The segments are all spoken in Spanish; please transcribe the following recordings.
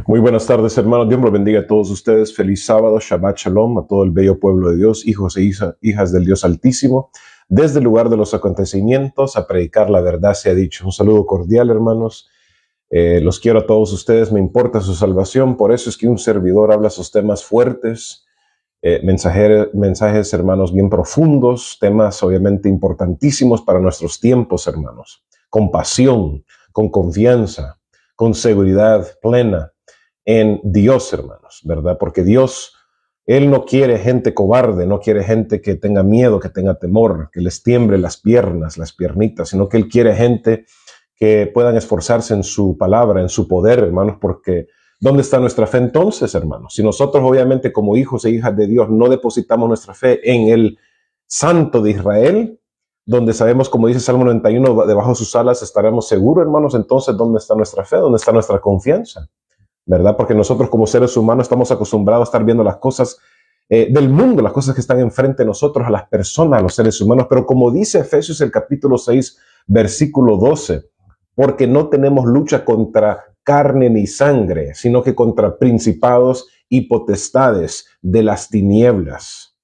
Muy buenas tardes, hermanos. Dios los bendiga a todos ustedes. Feliz sábado, Shabbat Shalom, a todo el bello pueblo de Dios, hijos e hijas del Dios Altísimo. Desde el lugar de los acontecimientos, a predicar la verdad se ha dicho. Un saludo cordial, hermanos. Los quiero a todos ustedes, me importa su salvación. Por eso es que un servidor habla sus temas fuertes, mensajes, hermanos, bien profundos, temas obviamente importantísimos para nuestros tiempos, hermanos. Con pasión, con confianza, con seguridad plena en Dios, hermanos, ¿verdad? Porque Dios, Él no quiere gente cobarde, no quiere gente que tenga miedo, que tenga temor, que les tiemble las piernas, las piernitas, sino que Él quiere gente que puedan esforzarse en su palabra, en su poder, hermanos, porque ¿dónde está nuestra fe entonces, hermanos? Si nosotros, obviamente, como hijos e hijas de Dios, no depositamos nuestra fe en el Santo de Israel, donde sabemos, como dice Salmo 91, debajo de sus alas estaremos seguros, hermanos, entonces, ¿dónde está nuestra fe? ¿Dónde está nuestra confianza? ¿Verdad? Porque nosotros como seres humanos estamos acostumbrados a estar viendo las cosas del mundo, las cosas que están enfrente de nosotros, a las personas, a los seres humanos. Pero como dice Efesios el capítulo 6, versículo 12, porque no tenemos lucha contra carne ni sangre, sino que contra principados y potestades de las tinieblas.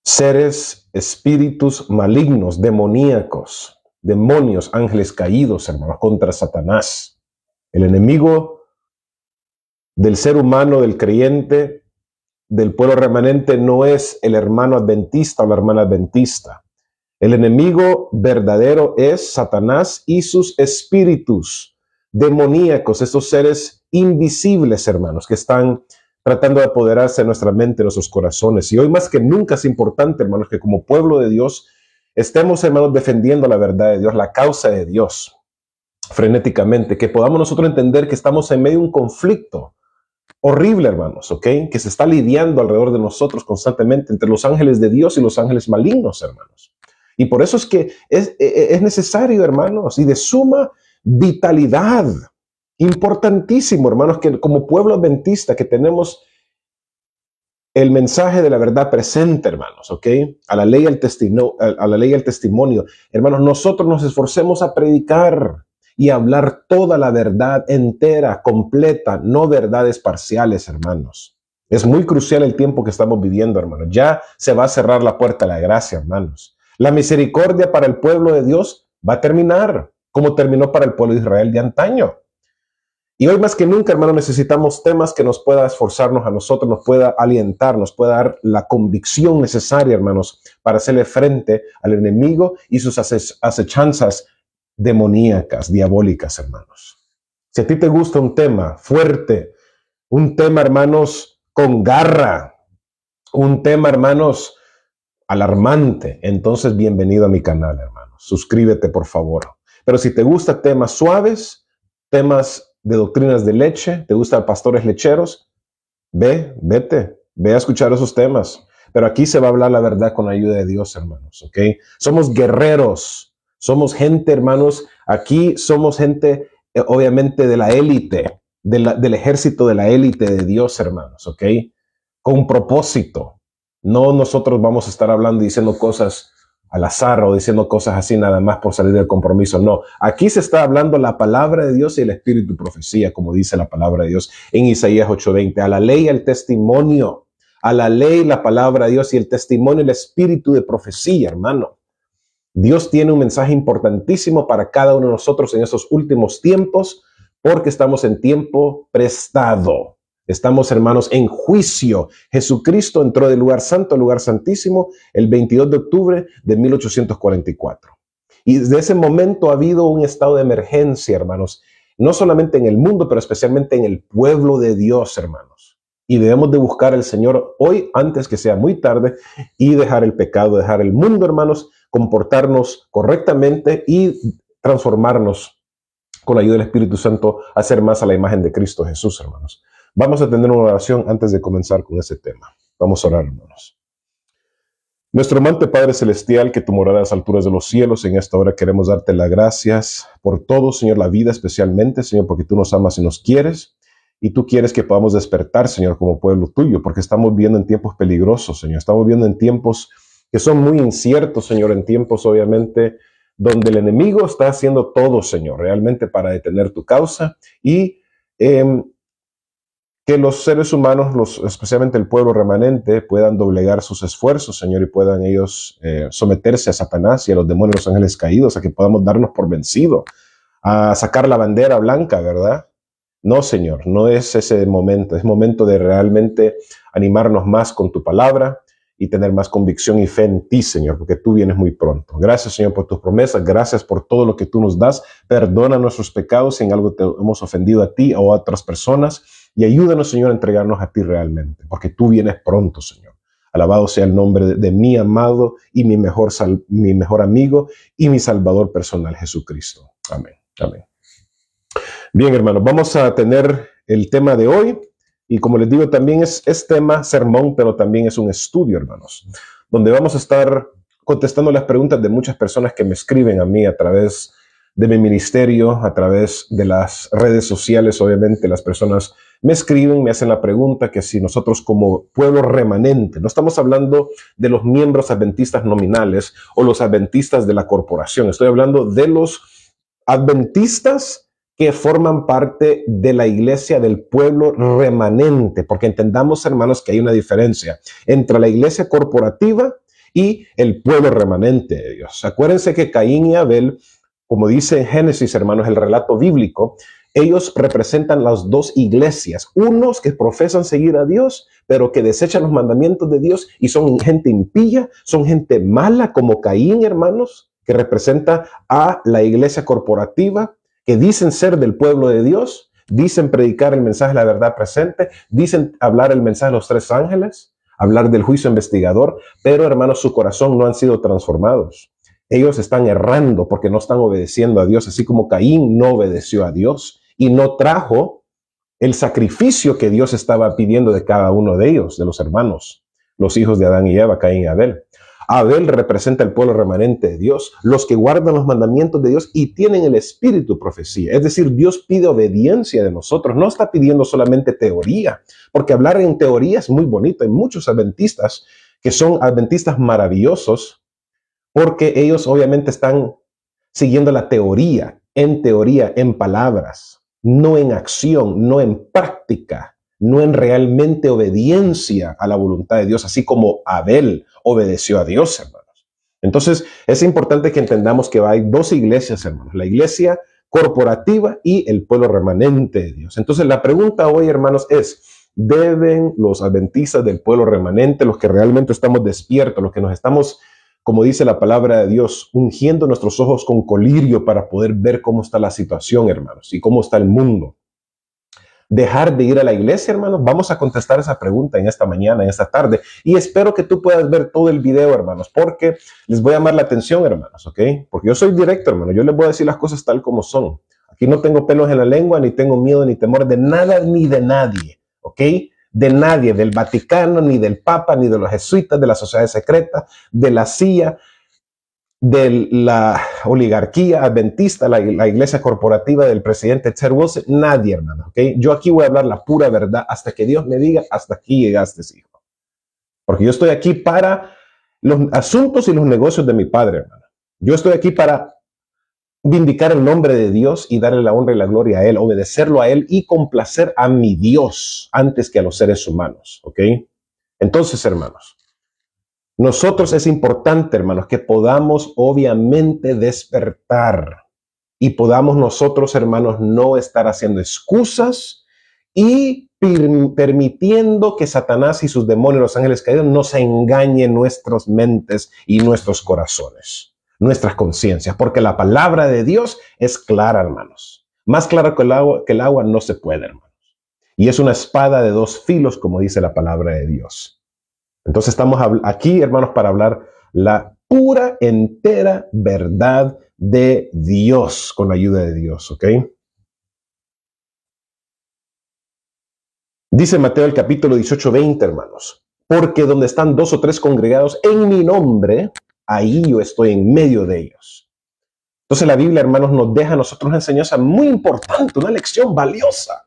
Seres, espíritus malignos, demoníacos, demonios, ángeles caídos, hermanos, contra Satanás. El enemigo del ser humano, del creyente, del pueblo remanente, no es el hermano adventista o la hermana adventista. El enemigo verdadero es Satanás y sus espíritus demoníacos, esos seres invisibles, hermanos, que están tratando de apoderarse de nuestra mente, de nuestros corazones. Y hoy más que nunca es importante, hermanos, que como pueblo de Dios estemos, hermanos, defendiendo la verdad de Dios, la causa de Dios, frenéticamente, que podamos nosotros entender que estamos en medio de un conflicto horrible, hermanos, ¿ok? Que se está lidiando alrededor de nosotros constantemente entre los ángeles de Dios y los ángeles malignos, hermanos. Y por eso es que es necesario, hermanos, y de suma vitalidad, importantísimo, hermanos, que como pueblo adventista que tenemos el mensaje de la verdad presente, hermanos, ¿ok? A la ley y al testimonio. Hermanos, nosotros nos esforcemos a predicar y hablar toda la verdad entera, completa, no verdades parciales, hermanos. Es muy crucial el tiempo que estamos viviendo, hermanos. Ya se va a cerrar la puerta de la gracia, hermanos. La misericordia para el pueblo de Dios va a terminar, como terminó para el pueblo de Israel de antaño. Y hoy más que nunca, hermano, necesitamos temas que nos pueda esforzarnos a nosotros, nos pueda alientar, nos pueda dar la convicción necesaria, hermanos, para hacerle frente al enemigo y sus acechanzas demoníacas, diabólicas, hermanos. Si a ti te gusta un tema fuerte, un tema, hermanos, con garra, un tema, hermanos, alarmante, entonces bienvenido a mi canal, hermanos. Suscríbete, por favor. Pero si te gustan temas suaves, temas de doctrinas de leche, te gustan pastores lecheros, ve a escuchar esos temas. Pero aquí se va a hablar la verdad con la ayuda de Dios, hermanos, ¿ok? Somos guerreros, somos gente, hermanos, aquí somos gente, obviamente, de la élite, del ejército de la élite de Dios, hermanos, ¿ok? Con propósito. No nosotros vamos a estar hablando y diciendo cosas al azar o diciendo cosas así nada más por salir del compromiso. No, aquí se está hablando la palabra de Dios y el espíritu profecía, como dice la palabra de Dios en Isaías 8:20. A la ley, el testimonio, a la ley, la palabra de Dios y el testimonio, el espíritu de profecía, hermano. Dios tiene un mensaje importantísimo para cada uno de nosotros en estos últimos tiempos, porque estamos en tiempo prestado. Estamos, hermanos, en juicio. Jesucristo entró del lugar santo al lugar santísimo el 22 de octubre de 1844. Y desde ese momento ha habido un estado de emergencia, hermanos, no solamente en el mundo, pero especialmente en el pueblo de Dios, hermanos. Y debemos de buscar al Señor hoy antes que sea muy tarde y dejar el pecado, dejar el mundo, hermanos, comportarnos correctamente y transformarnos con la ayuda del Espíritu Santo a ser más a la imagen de Cristo Jesús, hermanos. Vamos a tener una oración antes de comenzar con ese tema. Vamos a orar, hermanos. Nuestro amante Padre Celestial, que tu morada a las alturas de los cielos, en esta hora queremos darte las gracias por todo, Señor, la vida especialmente, Señor, porque tú nos amas y nos quieres. Y tú quieres que podamos despertar, Señor, como pueblo tuyo, porque estamos viviendo en tiempos peligrosos, Señor. Estamos viviendo en tiempos que son muy inciertos, Señor, en tiempos, obviamente, donde el enemigo está haciendo todo, Señor, realmente para detener tu causa y que los seres humanos, especialmente el pueblo remanente, puedan doblegar sus esfuerzos, Señor, y puedan ellos someterse a Satanás y a los demonios, los ángeles caídos, a que podamos darnos por vencido, a sacar la bandera blanca, ¿verdad? No, Señor, no es ese momento. Es momento de realmente animarnos más con tu palabra y tener más convicción y fe en ti, Señor, porque tú vienes muy pronto. Gracias, Señor, por tus promesas. Gracias por todo lo que tú nos das. Perdona nuestros pecados si en algo te hemos ofendido a ti o a otras personas. Y ayúdanos, Señor, a entregarnos a ti realmente, porque tú vienes pronto, Señor. Alabado sea el nombre de mi amado y mi mejor amigo y mi Salvador personal, Jesucristo. Amén. Amén. Bien, hermanos, vamos a tener el tema de hoy. Y como les digo, también es tema sermón, pero también es un estudio, hermanos, donde vamos a estar contestando las preguntas de muchas personas que me escriben a mí a través de mi ministerio, a través de las redes sociales. Obviamente las personas me escriben, me hacen la pregunta que si nosotros como pueblo remanente, no estamos hablando de los miembros adventistas nominales o los adventistas de la corporación, estoy hablando de los adventistas que forman parte de la iglesia del pueblo remanente, porque entendamos, hermanos, que hay una diferencia entre la iglesia corporativa y el pueblo remanente de Dios. Acuérdense que Caín y Abel, como dice en Génesis, hermanos, el relato bíblico, ellos representan las dos iglesias, unos que profesan seguir a Dios, pero que desechan los mandamientos de Dios y son gente impía, son gente mala como Caín, hermanos, que representa a la iglesia corporativa, que dicen ser del pueblo de Dios, dicen predicar el mensaje de la verdad presente, dicen hablar el mensaje de los tres ángeles, hablar del juicio investigador, pero hermanos, su corazón no han sido transformados. Ellos están errando porque no están obedeciendo a Dios, así como Caín no obedeció a Dios y no trajo el sacrificio que Dios estaba pidiendo de cada uno de ellos, de los hermanos, los hijos de Adán y Eva, Caín y Abel. Abel representa el pueblo remanente de Dios, los que guardan los mandamientos de Dios y tienen el espíritu de profecía. Es decir, Dios pide obediencia de nosotros, no está pidiendo solamente teoría, porque hablar en teoría es muy bonito. Hay muchos adventistas que son adventistas maravillosos porque ellos obviamente están siguiendo la teoría, en palabras, no en acción, no en práctica, no en realmente obediencia a la voluntad de Dios, así como Abel obedeció a Dios, hermanos. Entonces, es importante que entendamos que hay dos iglesias, hermanos, la iglesia corporativa y el pueblo remanente de Dios. Entonces, la pregunta hoy, hermanos, es, ¿deben los adventistas del pueblo remanente, los que realmente estamos despiertos, los que nos estamos, como dice la palabra de Dios, ungiendo nuestros ojos con colirio para poder ver cómo está la situación, hermanos, y cómo está el mundo, dejar de ir a la iglesia, hermanos? Vamos a contestar esa pregunta en esta mañana, en esta tarde, y espero que tú puedas ver todo el video, hermanos, porque les voy a llamar la atención, hermanos, ¿ok? Porque yo soy directo, hermano, yo les voy a decir las cosas tal como son. Aquí no tengo pelos en la lengua, ni tengo miedo ni temor de nada ni de nadie, ¿ok? De nadie, del Vaticano, ni del Papa, ni de los jesuitas, de la sociedad secreta, de la CIA, de la oligarquía adventista, la iglesia corporativa del presidente Ted Wilson, nadie, hermano, ¿ok? Yo aquí voy a hablar la pura verdad hasta que Dios me diga, hasta aquí llegaste, hijo. Porque yo estoy aquí para los asuntos y los negocios de mi Padre, hermano. Yo estoy aquí para vindicar el nombre de Dios y darle la honra y la gloria a Él, obedecerlo a Él y complacer a mi Dios antes que a los seres humanos, ¿ok? Entonces, hermanos, nosotros es importante, hermanos, que podamos obviamente despertar y podamos nosotros, hermanos, no estar haciendo excusas y permitiendo que Satanás y sus demonios, los ángeles caídos, nos engañen nuestras mentes y nuestros corazones, nuestras conciencias, porque la palabra de Dios es clara, hermanos. Más clara que el agua no se puede, hermanos. Y es una espada de dos filos, como dice la palabra de Dios. Entonces estamos aquí, hermanos, para hablar la pura, entera verdad de Dios, con la ayuda de Dios, ¿ok? Dice Mateo el capítulo 18-20, hermanos, porque donde están dos o tres congregados en mi nombre, ahí yo estoy en medio de ellos. Entonces la Biblia, hermanos, nos deja a nosotros una enseñanza muy importante, una lección valiosa,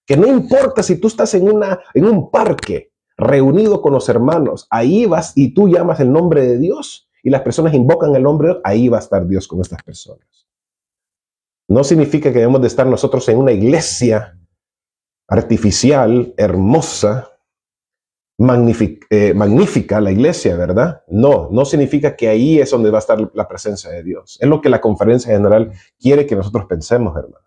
que no importa si tú estás en un parque, reunido con los hermanos, ahí vas y tú llamas el nombre de Dios y las personas invocan el nombre de Dios, ahí va a estar Dios con estas personas. No significa que debemos de estar nosotros en una iglesia artificial, hermosa, magnífica la iglesia, ¿verdad? No, no significa que ahí es donde va a estar la presencia de Dios. Es lo que la conferencia general quiere que nosotros pensemos, hermanos.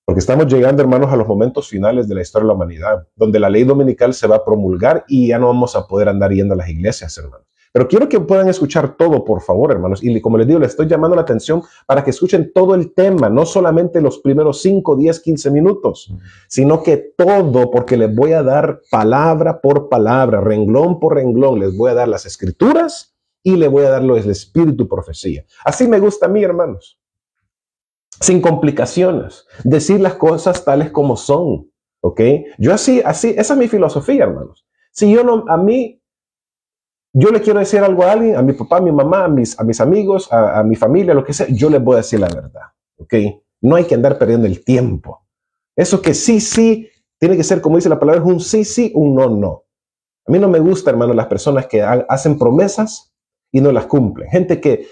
Porque estamos llegando, hermanos, a los momentos finales de la historia de la humanidad, donde la ley dominical se va a promulgar y ya no vamos a poder andar yendo a las iglesias, hermanos. Pero quiero que puedan escuchar todo, por favor, hermanos. Y como les digo, les estoy llamando la atención para que escuchen todo el tema, no solamente los primeros 5, 10, 15 minutos, sino que todo, porque les voy a dar palabra por palabra, renglón por renglón, les voy a dar las escrituras y les voy a dar el espíritu profecía. Así me gusta a mí, hermanos. Sin complicaciones, decir las cosas tales como son, ¿ok? Yo así, esa es mi filosofía, hermanos. Si yo le quiero decir algo a alguien, a mi papá, a mi mamá, a mis amigos, a mi familia, lo que sea, yo les voy a decir la verdad, ¿ok? No hay que andar perdiendo el tiempo. Eso que sí, tiene que ser, como dice la palabra, es un sí, un no. A mí no me gusta, hermano, las personas que hacen promesas y no las cumplen. Gente que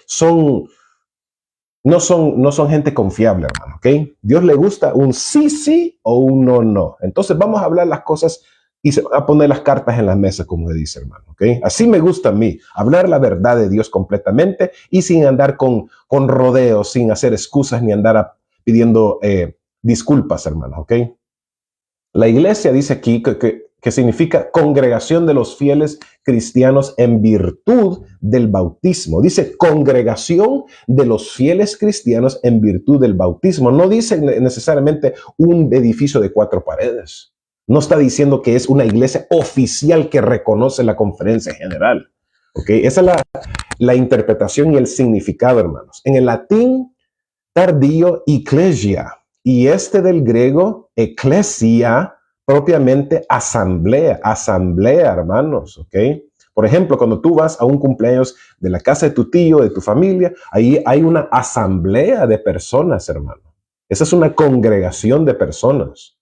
no son gente confiable, hermano, ¿ok? Dios le gusta un sí o un no. Entonces vamos a hablar las cosas y se van a poner las cartas en la mesa, como se dice, hermano, ¿ok? Así me gusta a mí, hablar la verdad de Dios completamente y sin andar con rodeos, sin hacer excusas ni andar pidiendo disculpas, hermano, ¿ok? La iglesia dice aquí que significa congregación de los fieles cristianos en virtud del bautismo. Dice congregación de los fieles cristianos en virtud del bautismo. No dice necesariamente un edificio de 4 paredes. No está diciendo que es una iglesia oficial que reconoce la conferencia general. ¿Okay? Esa es la interpretación y el significado, hermanos. En el latín tardío, ecclesia. Y del griego, eclesia, propiamente asamblea, hermanos, ¿ok? Por ejemplo, cuando tú vas a un cumpleaños de la casa de tu tío, de tu familia, ahí hay una asamblea de personas, hermano. Esa es una congregación de personas.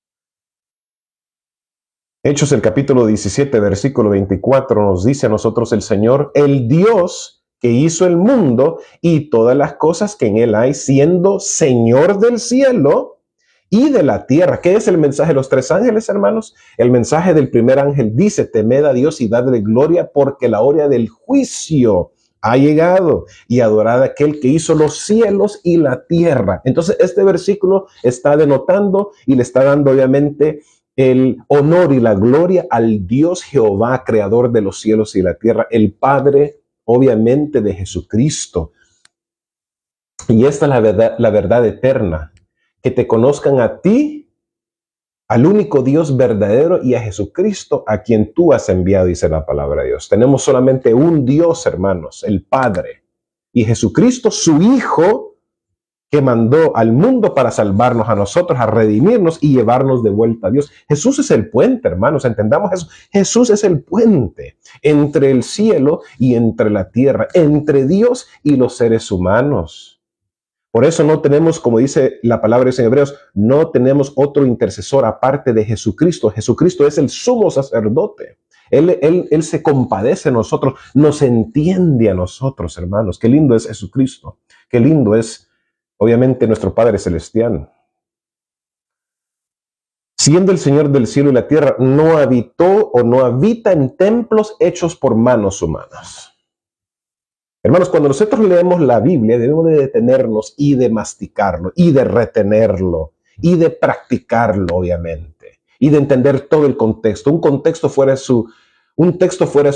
Hechos, el capítulo 17, versículo 24, nos dice a nosotros el Señor, el Dios que hizo el mundo y todas las cosas que en él hay, siendo Señor del cielo y de la tierra. ¿Qué es el mensaje de los 3 ángeles, hermanos? El mensaje del primer ángel dice, temed a Dios y dadle gloria porque la hora del juicio ha llegado y adorad a aquel que hizo los cielos y la tierra. Entonces, este versículo está denotando y le está dando obviamente el honor y la gloria al Dios Jehová, creador de los cielos y la tierra, el Padre obviamente de Jesucristo. Y esta es la verdad eterna, que te conozcan a ti, al único Dios verdadero y a Jesucristo a quien tú has enviado, dice la palabra de Dios. Tenemos solamente un Dios, hermanos, el Padre, y Jesucristo, su Hijo, que mandó al mundo para salvarnos a nosotros, a redimirnos y llevarnos de vuelta a Dios. Jesús es el puente, hermanos, entendamos eso. Jesús es el puente entre el cielo y entre la tierra, entre Dios y los seres humanos. Por eso no tenemos, como dice la palabra en Hebreos, no tenemos otro intercesor aparte de Jesucristo. Jesucristo es el sumo sacerdote. Él se compadece de nosotros, nos entiende a nosotros, hermanos. Qué lindo es Jesucristo. Qué lindo es obviamente nuestro Padre Celestial. Siendo el Señor del cielo y la tierra, no habitó o no habita en templos hechos por manos humanas. Hermanos, cuando nosotros leemos la Biblia, debemos de detenernos y de masticarlo, y de retenerlo, y de practicarlo, obviamente, y de entender todo el contexto. Un texto fuera de su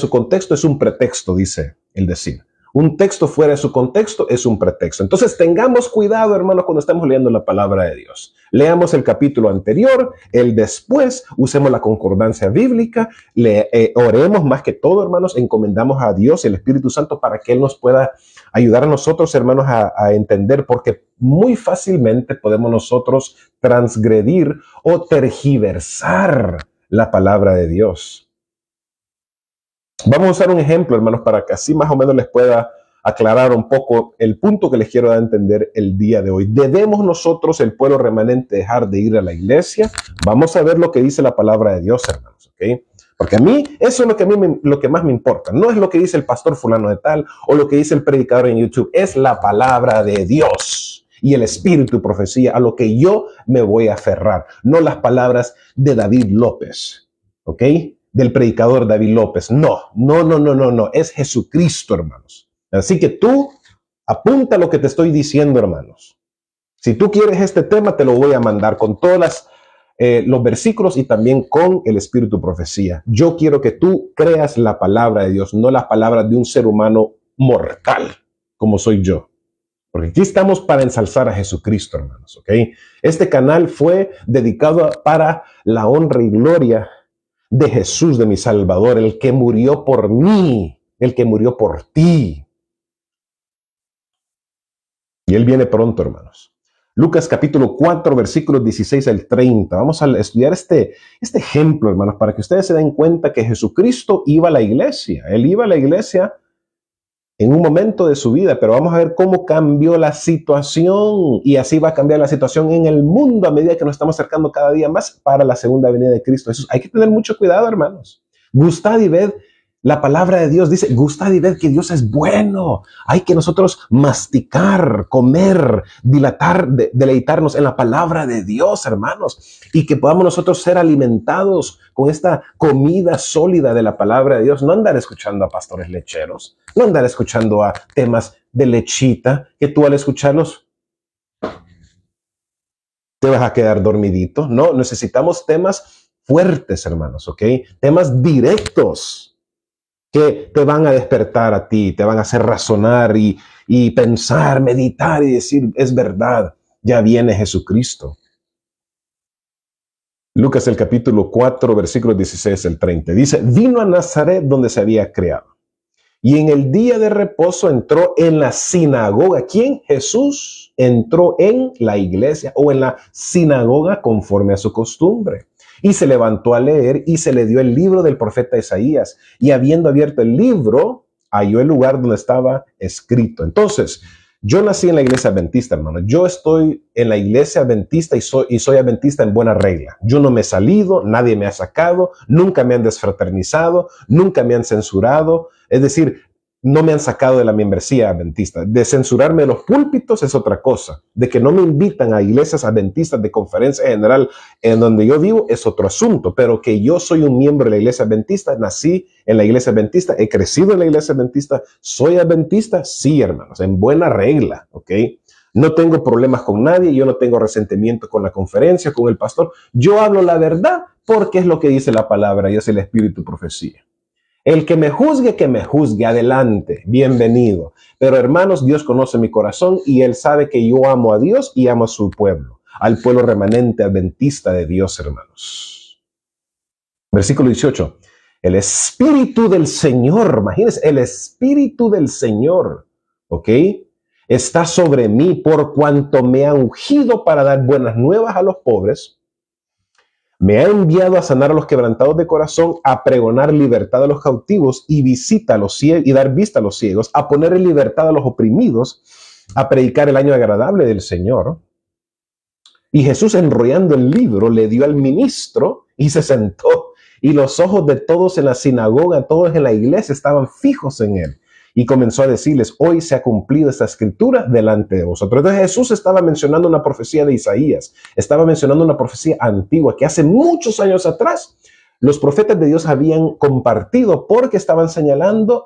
contexto es un pretexto, dice el decir. Un texto fuera de su contexto es un pretexto. Entonces tengamos cuidado, hermanos, cuando estamos leyendo la palabra de Dios. Leamos el capítulo anterior, el después, usemos la concordancia bíblica, oremos más que todo, hermanos, encomendamos a Dios y al Espíritu Santo para que Él nos pueda ayudar a nosotros, hermanos, a entender, porque muy fácilmente podemos nosotros transgredir o tergiversar la palabra de Dios. Vamos a usar un ejemplo, hermanos, para que así más o menos les pueda aclarar un poco el punto que les quiero dar a entender el día de hoy. ¿Debemos nosotros, el pueblo remanente, dejar de ir a la iglesia? Vamos a ver lo que dice la palabra de Dios, hermanos, ¿ok? Porque a mí, eso es lo que más me importa. No es lo que dice el pastor fulano de tal o lo que dice el predicador en YouTube. Es la palabra de Dios. y el espíritu de profecía, a lo que yo me voy a aferrar, no las palabras de David López, ¿ok? Del predicador David López. No, es Jesucristo, hermanos. Así que tú apunta lo que te estoy diciendo, hermanos. Si tú quieres este tema, te lo voy a mandar con todos los versículos y también con el espíritu de profecía. Yo quiero que tú creas la palabra de Dios, no las palabras de un ser humano mortal, como soy yo. Porque aquí estamos para ensalzar a Jesucristo, hermanos, ¿ok? Este canal fue dedicado para la honra y gloria de Jesús, de mi Salvador, el que murió por mí, el que murió por ti. Y Él viene pronto, hermanos. Lucas capítulo 4, versículos 16 al 30. Vamos a estudiar este ejemplo, hermanos, para que ustedes se den cuenta que Jesucristo iba a la iglesia. Él iba a la iglesia en un momento de su vida, pero vamos a ver cómo cambió la situación, y así va a cambiar la situación en el mundo a medida que nos estamos acercando cada día más para la segunda venida de Cristo Jesús. Hay que tener mucho cuidado, hermanos. Gustad y ved, la palabra de Dios dice, gustad y ved que Dios es bueno. Hay que nosotros masticar, comer, dilatar, deleitarnos en la palabra de Dios, hermanos, y que podamos nosotros ser alimentados con esta comida sólida de la palabra de Dios. No andar escuchando a pastores lecheros, no andar escuchando a temas de lechita, que tú al escucharlos te vas a quedar dormidito. No, necesitamos temas fuertes, hermanos, ¿ok? Temas directos que te van a despertar a ti, te van a hacer razonar y pensar, meditar y decir, es verdad, ya viene Jesucristo. Lucas el capítulo 4, versículos 16 al 30. Dice, vino a Nazaret donde se había criado. Y en el día de reposo entró en la sinagoga. ¿Quién? Jesús entró en la iglesia o en la sinagoga conforme a su costumbre. Y se levantó a leer y se le dio el libro del profeta Isaías. Y habiendo abierto el libro, halló el lugar donde estaba escrito. Entonces, yo nací en la iglesia adventista, hermano. Yo estoy en la iglesia adventista y soy adventista en buena regla. Yo no me he salido, nadie me ha sacado, nunca me han desfraternizado, nunca me han censurado. Es decir, no me han sacado de la membresía adventista. De censurarme de los púlpitos es otra cosa. De que no me invitan a iglesias adventistas de conferencia general en donde yo vivo es otro asunto. Pero que yo soy un miembro de la iglesia adventista, nací en la iglesia adventista, he crecido en la iglesia adventista, soy adventista, sí, hermanos, en buena regla, ¿ok? No tengo problemas con nadie, yo no tengo resentimiento con la conferencia, con el pastor. Yo hablo la verdad porque es lo que dice la palabra y es el espíritu de profecía. El que me juzgue, adelante, bienvenido. Pero hermanos, Dios conoce mi corazón y Él sabe que yo amo a Dios y amo a su pueblo, al pueblo remanente adventista de Dios, hermanos. Versículo 18. El Espíritu del Señor, imagínense, el Espíritu del Señor, ¿ok? Está sobre mí por cuanto me ha ungido para dar buenas nuevas a los pobres. Me ha enviado a sanar a los quebrantados de corazón, a pregonar libertad a los cautivos y visita a los ciegos y dar vista a los ciegos, a poner en libertad a los oprimidos, a predicar el año agradable del Señor. Y Jesús, enrollando el libro, le dio al ministro y se sentó. Y los ojos de todos en la sinagoga, todos en la iglesia, estaban fijos en él. Y comenzó a decirles, hoy se ha cumplido esta escritura delante de vosotros. Entonces Jesús estaba mencionando una profecía de Isaías, estaba mencionando una profecía antigua que hace muchos años atrás los profetas de Dios habían compartido porque estaban señalando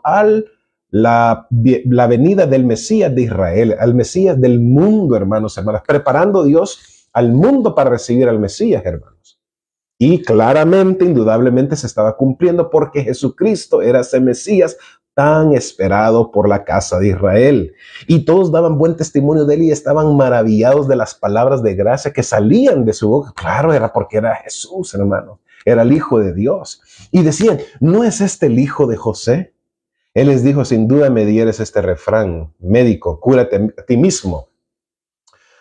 la venida del Mesías de Israel, al Mesías del mundo, hermanos, hermanas, preparando Dios al mundo para recibir al Mesías, hermanos. Y claramente, indudablemente se estaba cumpliendo porque Jesucristo era ese Mesías tan esperado por la casa de Israel. Y todos daban buen testimonio de él y estaban maravillados de las palabras de gracia que salían de su boca. Claro, era porque era Jesús, hermano. Era el Hijo de Dios. Y decían, ¿no es este el hijo de José? Él les dijo, sin duda me dieres este refrán, médico, cúrate a ti mismo.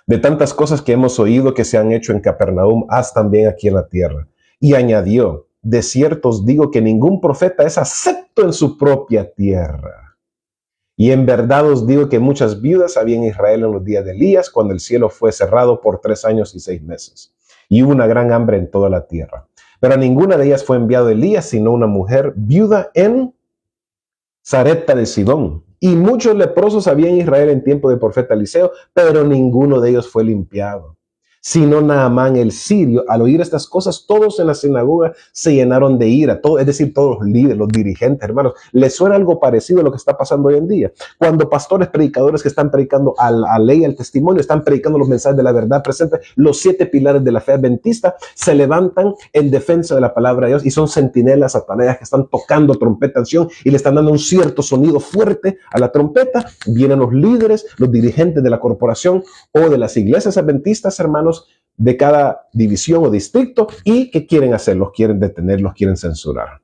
De tantas cosas que hemos oído que se han hecho en Capernaum, haz también aquí en la tierra. Y añadió, de cierto os digo que ningún profeta es acepto en su propia tierra. Y en verdad os digo que muchas viudas había en Israel en los días de Elías, cuando el cielo fue cerrado por 3 años y 6 meses. Y hubo una gran hambre en toda la tierra. Pero a ninguna de ellas fue enviado Elías, sino una mujer viuda en Sarepta de Sidón. Y muchos leprosos había en Israel en tiempo del profeta Eliseo, pero ninguno de ellos fue limpiado, sino Naamán el sirio. Al oír estas cosas, todos en la sinagoga se llenaron de ira, es decir, todos los líderes, los dirigentes, hermanos. ¿Les suena algo parecido a lo que está pasando hoy en día? Cuando pastores, predicadores que están predicando a la ley, al testimonio, están predicando los mensajes de la verdad presente, los 7 pilares de la fe adventista, se levantan en defensa de la palabra de Dios y son centinelas ataleas que están tocando trompeta acción y le están dando un cierto sonido fuerte a la trompeta. Vienen los líderes, los dirigentes de la corporación o de las iglesias adventistas, hermanos, de cada división o distrito, y ¿qué quieren hacer? Los quieren detener, los quieren censurar.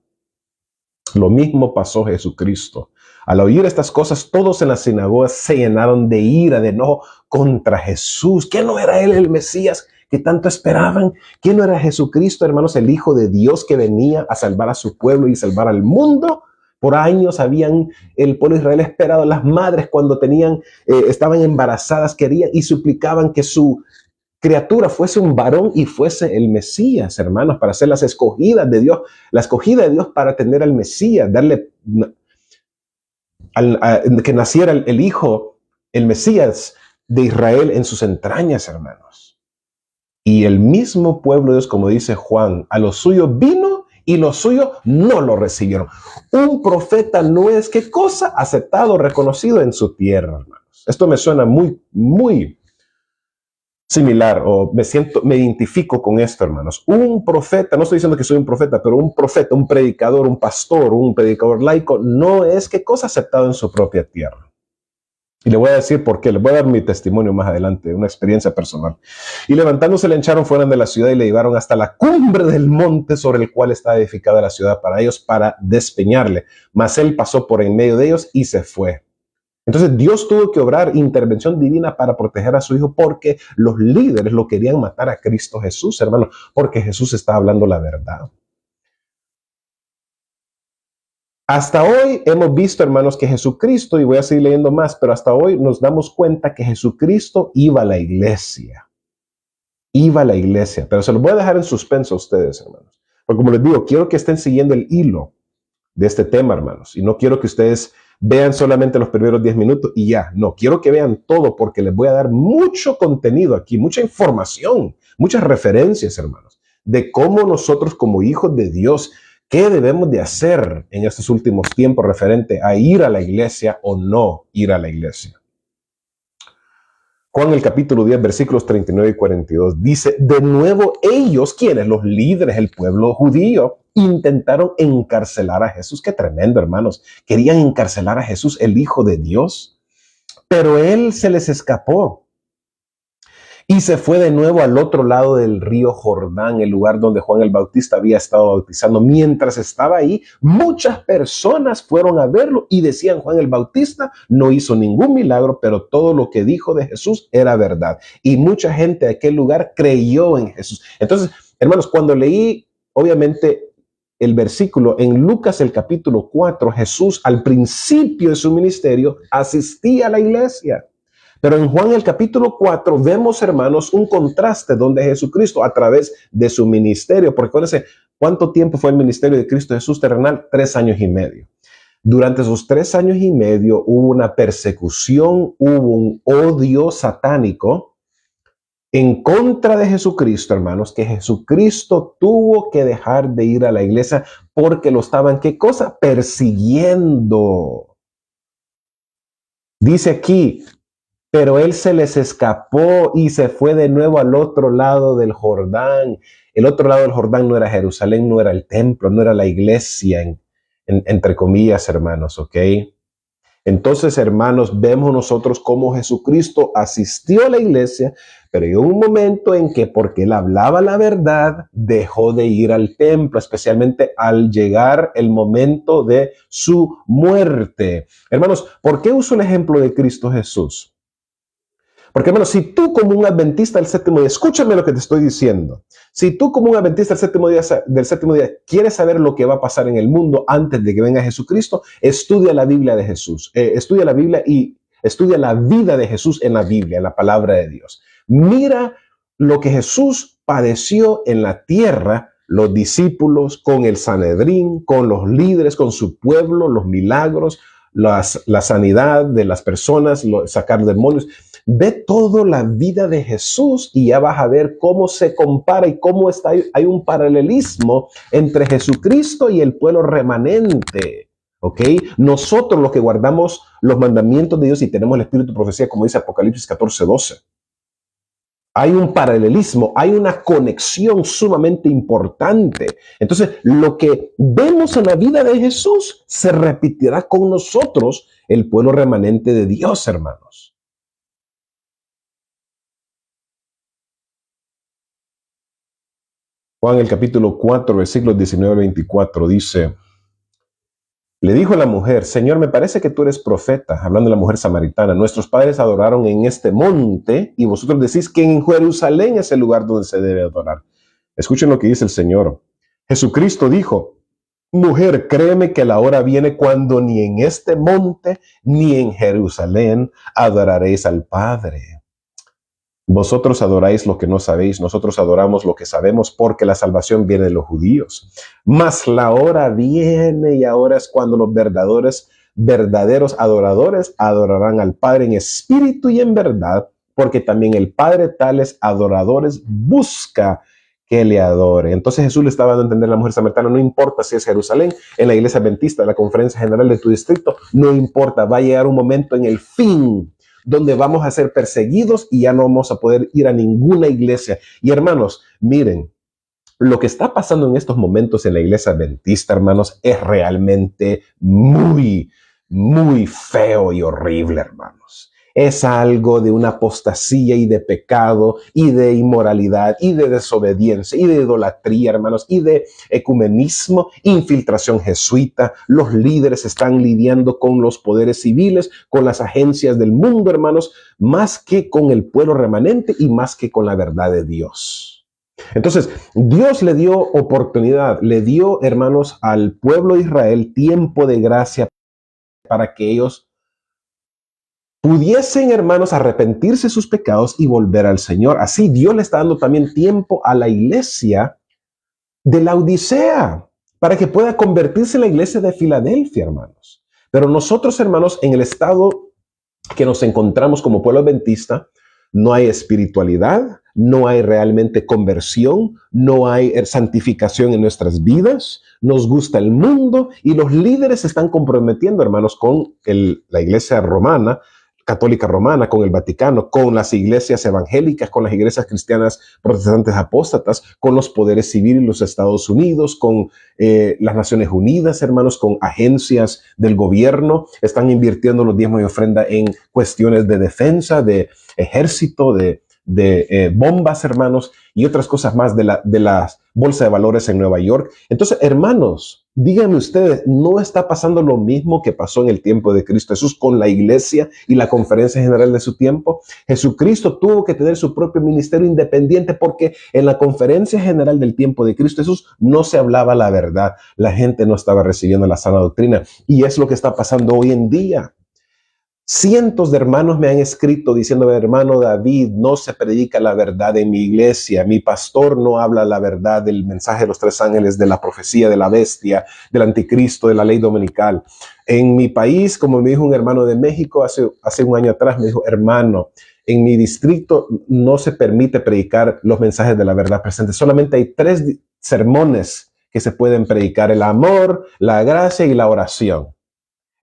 Lo mismo pasó Jesucristo. Al oír estas cosas, todos en la sinagoga se llenaron de ira, de enojo contra Jesús. ¿Qué no era él el Mesías que tanto esperaban? ¿Quién no era Jesucristo, hermanos, el Hijo de Dios que venía a salvar a su pueblo y salvar al mundo? Por años el pueblo de Israel esperado, las madres cuando estaban embarazadas, querían y suplicaban que su criatura fuese un varón y fuese el Mesías, hermanos, para ser las escogidas de Dios, la escogida de Dios para tener al Mesías, que naciera el Hijo, el Mesías de Israel en sus entrañas, hermanos. Y el mismo pueblo de Dios, como dice Juan, a los suyos vino y los suyos no lo recibieron. Un profeta no es qué cosa, aceptado, reconocido en su tierra, hermanos. Esto me suena muy, muy similar, o me identifico con esto, hermanos. Un profeta, no estoy diciendo que soy un profeta, pero un profeta, un predicador, un pastor, un predicador laico, no es qué cosa aceptado en su propia tierra. Y le voy a decir por qué, le voy a dar mi testimonio más adelante, una experiencia personal. Y levantándose le echaron fuera de la ciudad y le llevaron hasta la cumbre del monte sobre el cual está edificada la ciudad para ellos, para despeñarle. Mas él pasó por en medio de ellos y se fue. Entonces Dios tuvo que obrar intervención divina para proteger a su hijo, porque los líderes lo querían matar a Cristo Jesús, hermano, porque Jesús está hablando la verdad. Hasta hoy hemos visto, hermanos, que Jesucristo, y voy a seguir leyendo más, pero hasta hoy nos damos cuenta que Jesucristo iba a la iglesia. Iba a la iglesia, pero se los voy a dejar en suspenso a ustedes, hermanos. Porque como les digo, quiero que estén siguiendo el hilo de este tema, hermanos, y no quiero que ustedes vean solamente los primeros 10 minutos y ya. No, quiero que vean todo, porque les voy a dar mucho contenido aquí, mucha información, muchas referencias, hermanos, de cómo nosotros como hijos de Dios, qué debemos de hacer en estos últimos tiempos referente a ir a la iglesia o no ir a la iglesia. Juan el capítulo 10, versículos 39 y 42 dice: de nuevo ellos, quienes, los líderes, el pueblo judío, intentaron encarcelar a Jesús. Qué tremendo, hermanos. Querían encarcelar a Jesús, el Hijo de Dios. Pero él se les escapó y se fue de nuevo al otro lado del río Jordán, el lugar donde Juan el Bautista había estado bautizando. Mientras estaba ahí, muchas personas fueron a verlo y decían: Juan el Bautista no hizo ningún milagro, pero todo lo que dijo de Jesús era verdad. Y mucha gente de aquel lugar creyó en Jesús. Entonces, hermanos, cuando leí, obviamente, el versículo en Lucas el capítulo 4, Jesús al principio de su ministerio asistía a la iglesia. Pero en Juan el capítulo 4 vemos, hermanos, un contraste donde Jesucristo, a través de su ministerio, porque acuérdense, ¿cuánto tiempo fue el ministerio de Cristo Jesús terrenal? 3 años y medio. Durante esos 3 años y medio hubo una persecución, hubo un odio satánico en contra de Jesucristo, hermanos, que Jesucristo tuvo que dejar de ir a la iglesia porque lo estaban, ¿qué cosa? Persiguiendo. Dice aquí: pero él se les escapó y se fue de nuevo al otro lado del Jordán. El otro lado del Jordán no era Jerusalén, no era el templo, no era la iglesia, entre comillas, hermanos, ¿ok? Entonces, hermanos, vemos nosotros cómo Jesucristo asistió a la iglesia, pero llegó un momento en que, porque él hablaba la verdad, dejó de ir al templo, especialmente al llegar el momento de su muerte. Hermanos, ¿por qué uso el ejemplo de Cristo Jesús? Porque, hermanos, si tú como un adventista del séptimo día, escúchame lo que te estoy diciendo, si tú como un adventista del séptimo día quieres saber lo que va a pasar en el mundo antes de que venga Jesucristo, estudia la Biblia de Jesús, estudia la Biblia y estudia la vida de Jesús en la Biblia, en la palabra de Dios. Mira lo que Jesús padeció en la tierra, los discípulos, con el Sanedrín, con los líderes, con su pueblo, los milagros, la sanidad de las personas, sacar demonios. Ve toda la vida de Jesús y ya vas a ver cómo se compara y cómo hay un paralelismo entre Jesucristo y el pueblo remanente. ¿Ok? Nosotros los que guardamos los mandamientos de Dios y tenemos el espíritu de profecía, como dice Apocalipsis 14:12. Hay un paralelismo, hay una conexión sumamente importante. Entonces, lo que vemos en la vida de Jesús se repetirá con nosotros, el pueblo remanente de Dios, hermanos. Juan, el capítulo 4, versículos 19 al 24, dice: le dijo la mujer: Señor, me parece que tú eres profeta, hablando de la mujer samaritana. Nuestros padres adoraron en este monte y vosotros decís que en Jerusalén es el lugar donde se debe adorar. Escuchen lo que dice el Señor. Jesucristo dijo: mujer, créeme que la hora viene cuando ni en este monte ni en Jerusalén adoraréis al Padre. Vosotros adoráis lo que no sabéis, nosotros adoramos lo que sabemos, porque la salvación viene de los judíos. Mas la hora viene y ahora es cuando los verdaderos adoradores adorarán al Padre en espíritu y en verdad, porque también el Padre tales adoradores busca que le adore. Entonces Jesús le estaba dando a entender a la mujer samaritana: no importa si es Jerusalén, en la iglesia adventista, en la conferencia general de tu distrito, no importa, va a llegar un momento en el fin donde vamos a ser perseguidos y ya no vamos a poder ir a ninguna iglesia. Y hermanos, miren, lo que está pasando en estos momentos en la iglesia adventista, hermanos, es realmente muy, muy feo y horrible, hermanos. Es algo de una apostasía y de pecado y de inmoralidad y de desobediencia y de idolatría, hermanos, y de ecumenismo, infiltración jesuita. Los líderes están lidiando con los poderes civiles, con las agencias del mundo, hermanos, más que con el pueblo remanente y más que con la verdad de Dios. Entonces, Dios le dio oportunidad, le dio, hermanos, al pueblo de Israel tiempo de gracia para que ellos pudiesen, hermanos, arrepentirse de sus pecados y volver al Señor. Así Dios le está dando también tiempo a la iglesia de la Odisea para que pueda convertirse en la iglesia de Filadelfia, hermanos. Pero nosotros, hermanos, en el estado que nos encontramos como pueblo adventista, no hay espiritualidad, no hay realmente conversión, no hay santificación en nuestras vidas, nos gusta el mundo y los líderes se están comprometiendo, hermanos, con la iglesia romana, católica romana, con el Vaticano, con las iglesias evangélicas, con las iglesias cristianas protestantes apóstatas, con los poderes civiles de los Estados Unidos, con las Naciones Unidas, hermanos, con agencias del gobierno. Están invirtiendo los diezmos y ofrenda en cuestiones de defensa, de ejército, de bombas, hermanos, y otras cosas más de la bolsa de valores en Nueva York. Entonces, hermanos, díganme ustedes, ¿no está pasando lo mismo que pasó en el tiempo de Cristo Jesús con la iglesia y la conferencia general de su tiempo? Jesucristo tuvo que tener su propio ministerio independiente porque en la conferencia general del tiempo de Cristo Jesús no se hablaba la verdad. La gente no estaba recibiendo la sana doctrina. Y es lo que está pasando hoy en día. Cientos de hermanos me han escrito diciéndome: hermano David, no se predica la verdad en mi iglesia, mi pastor no habla la verdad del mensaje de los 3 ángeles, de la profecía de la bestia, del anticristo, de la ley dominical. En mi país, como me dijo un hermano de México hace un año atrás, me dijo: hermano, en mi distrito no se permite predicar los mensajes de la verdad presente, solamente hay 3 sermones que se pueden predicar: el amor, la gracia y la oración.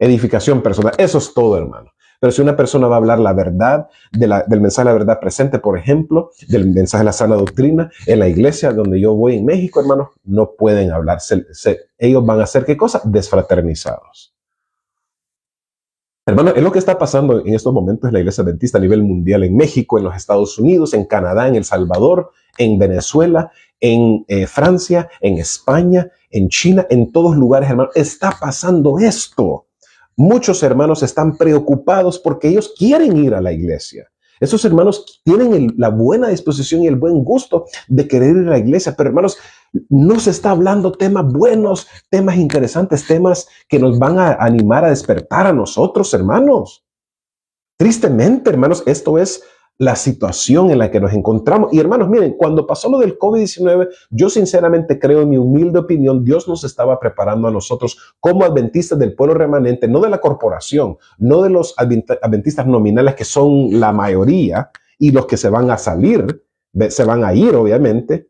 Edificación personal, eso es todo, hermano. Pero si una persona va a hablar la verdad del mensaje de la verdad presente, por ejemplo, del mensaje de la sana doctrina, en la iglesia donde yo voy en México, hermano, no pueden hablar. Ellos van a ser, ¿qué cosa? Desfraternizados. Hermano, es lo que está pasando en estos momentos en la iglesia adventista a nivel mundial, en México, en los Estados Unidos, en Canadá, en El Salvador, en Venezuela, en Francia, en España, en China, en todos lugares, hermano. Está pasando esto. Muchos hermanos están preocupados porque ellos quieren ir a la iglesia. Esos hermanos tienen la buena disposición y el buen gusto de querer ir a la iglesia, pero hermanos, no se está hablando temas buenos, temas interesantes, temas que nos van a animar a despertar a nosotros, hermanos. Tristemente, hermanos, esto es la situación en la que nos encontramos. Y hermanos, miren, cuando pasó lo del COVID-19, yo sinceramente creo, en mi humilde opinión, Dios nos estaba preparando a nosotros como adventistas del pueblo remanente, no de la corporación, no de los adventistas nominales, que son la mayoría, y los que se van a salir, se van a ir, obviamente.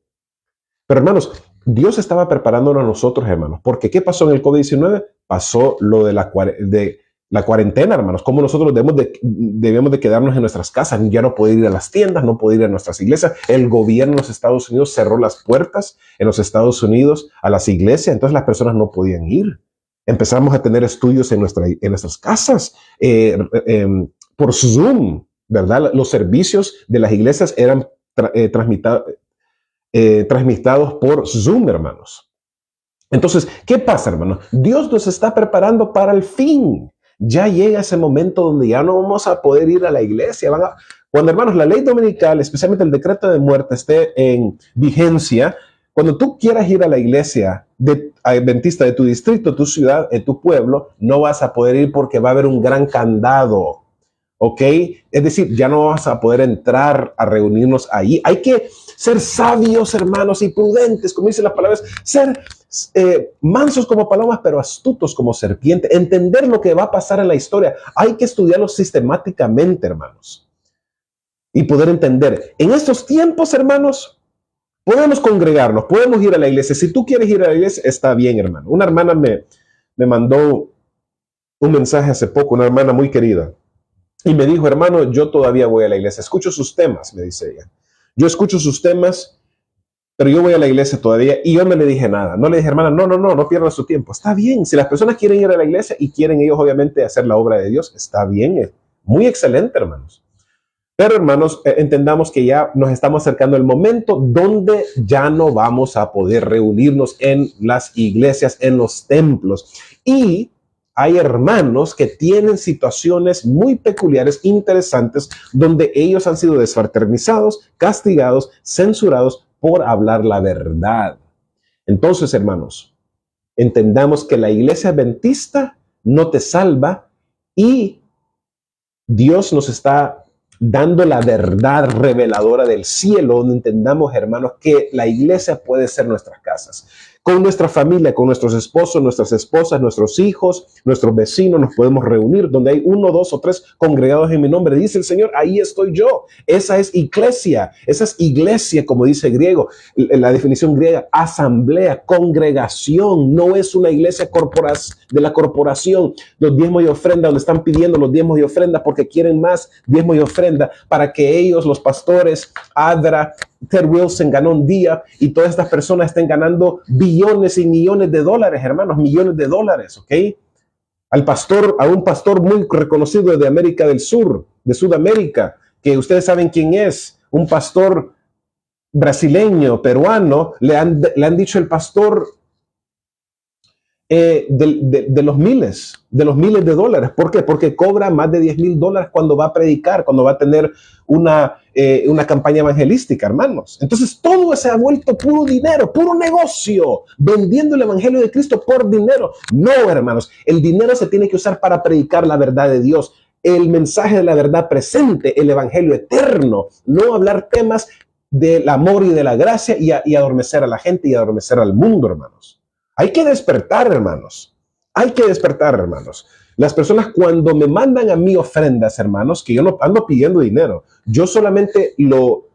Pero hermanos, Dios estaba preparándonos a nosotros, hermanos, porque ¿qué pasó en el COVID-19? Pasó lo de la cuarentena, hermanos, como nosotros debemos de quedarnos en nuestras casas, ya no poder ir a las tiendas, no poder ir a nuestras iglesias. El gobierno en los Estados Unidos cerró las puertas en los Estados Unidos a las iglesias, entonces las personas no podían ir. Empezamos a tener estudios en nuestras casas por Zoom, ¿verdad? Los servicios de las iglesias eran transmitidos por Zoom, hermanos. Entonces, ¿qué pasa, hermanos? Dios nos está preparando para el fin. Ya llega ese momento donde ya no vamos a poder ir a la iglesia. Cuando, hermanos, la ley dominical, especialmente el decreto de muerte, esté en vigencia, cuando tú quieras ir a la iglesia adventista de tu distrito, tu ciudad, tu pueblo, no vas a poder ir porque va a haber un gran candado. ¿Ok? Es decir, ya no vas a poder entrar a reunirnos ahí. Hay que ser sabios, hermanos, y prudentes, como dicen las palabras, ser mansos como palomas, pero astutos como serpiente. Entender lo que va a pasar en la historia. Hay que estudiarlo sistemáticamente, hermanos, y poder entender. En estos tiempos, hermanos, podemos congregarnos, podemos ir a la iglesia. Si tú quieres ir a la iglesia, está bien, hermano. Una hermana me mandó un mensaje hace poco, una hermana muy querida. Y me dijo, hermano, yo todavía voy a la iglesia. Escucho sus temas, me dice ella. Yo escucho sus temas, pero yo voy a la iglesia todavía. Y yo no le dije nada. No le dije, hermana, no pierdas su tiempo. Está bien. Si las personas quieren ir a la iglesia y quieren ellos, obviamente, hacer la obra de Dios, está bien. Muy excelente, hermanos. Pero, hermanos, entendamos que ya nos estamos acercando al momento donde ya no vamos a poder reunirnos en las iglesias, en los templos. Y hay hermanos que tienen situaciones muy peculiares, interesantes, donde ellos han sido desfraternizados, castigados, censurados por hablar la verdad. Entonces, hermanos, entendamos que la iglesia adventista no te salva y Dios nos está dando la verdad reveladora del cielo, donde entendamos, hermanos, que la iglesia puede ser nuestras casas. Con nuestra familia, con nuestros esposos, nuestras esposas, nuestros hijos, nuestros vecinos, nos podemos reunir donde hay 1, 2 o 3 congregados en mi nombre. Dice el Señor, ahí estoy yo. Esa es iglesia, como dice griego, la definición griega, asamblea, congregación. No es una iglesia de la corporación, los diezmos y ofrenda, donde están pidiendo los diezmos y ofrenda porque quieren más diezmos y ofrenda para que ellos, los pastores, Adra, Ted Wilson ganó un día y todas estas personas estén ganando billones y millones de dólares, hermanos, millones de dólares, ¿ok? A un pastor muy reconocido de América del Sur, de Sudamérica, que ustedes saben quién es, un pastor brasileño, peruano, le han dicho el pastor de los miles de dólares. ¿Por qué? Porque cobra más de $10,000 cuando va a predicar, cuando va a tener una campaña evangelística, hermanos. Entonces todo se ha vuelto puro dinero, puro negocio, vendiendo el evangelio de Cristo por dinero. No, hermanos, el dinero se tiene que usar para predicar la verdad de Dios, el mensaje de la verdad presente, el evangelio eterno, no hablar temas del amor y de la gracia y adormecer a la gente y adormecer al mundo, hermanos. Hay que despertar, hermanos. Hay que despertar, hermanos. Las personas cuando me mandan a mí ofrendas, hermanos, que yo no ando pidiendo dinero, yo solamente lo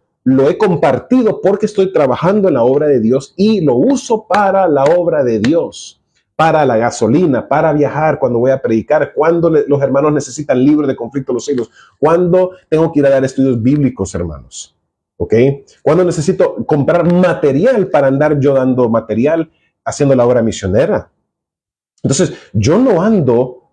he compartido porque estoy trabajando en la obra de Dios y lo uso para la obra de Dios, para la gasolina, para viajar cuando voy a predicar, cuando los hermanos necesitan libros de conflicto de los siglos, cuando tengo que ir a dar estudios bíblicos, hermanos. ¿Ok? Cuando necesito comprar material para andar yo dando material, haciendo la obra misionera. Entonces, yo no ando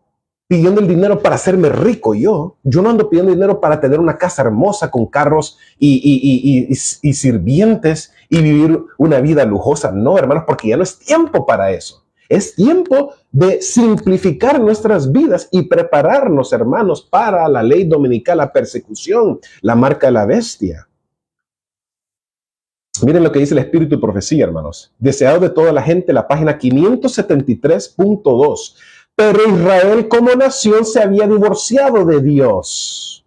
pidiendo el dinero para hacerme rico yo no ando pidiendo dinero para tener una casa hermosa con carros y sirvientes y vivir una vida lujosa. No, hermanos, porque ya no es tiempo para eso. Es tiempo de simplificar nuestras vidas y prepararnos, hermanos, para la ley dominical, la persecución, la marca de la bestia. Miren lo que dice el Espíritu y Profecía, hermanos. Deseado de toda la gente, la página 573.2. Pero Israel como nación se había divorciado de Dios.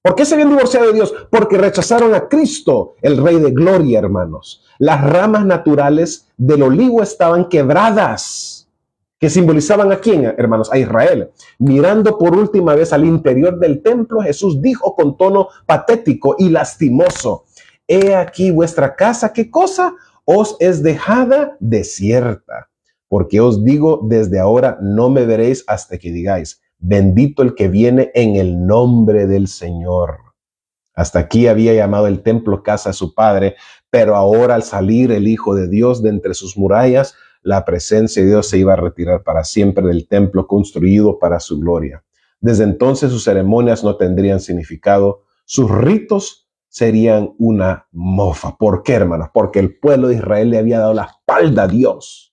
¿Por qué se habían divorciado de Dios? Porque rechazaron a Cristo, el Rey de Gloria, hermanos. Las ramas naturales del olivo estaban quebradas, que simbolizaban ¿a quién, hermanos? A Israel. Mirando por última vez al interior del templo, Jesús dijo con tono patético y lastimoso: he aquí vuestra casa, ¿qué cosa? Os es dejada desierta. Porque os digo, desde ahora no me veréis hasta que digáis: bendito el que viene en el nombre del Señor. Hasta aquí había llamado el templo casa de su padre, pero ahora al salir el Hijo de Dios de entre sus murallas, la presencia de Dios se iba a retirar para siempre del templo construido para su gloria. Desde entonces sus ceremonias no tendrían significado, sus ritos serían una mofa. ¿Por qué, hermanos? Porque el pueblo de Israel le había dado la espalda a Dios.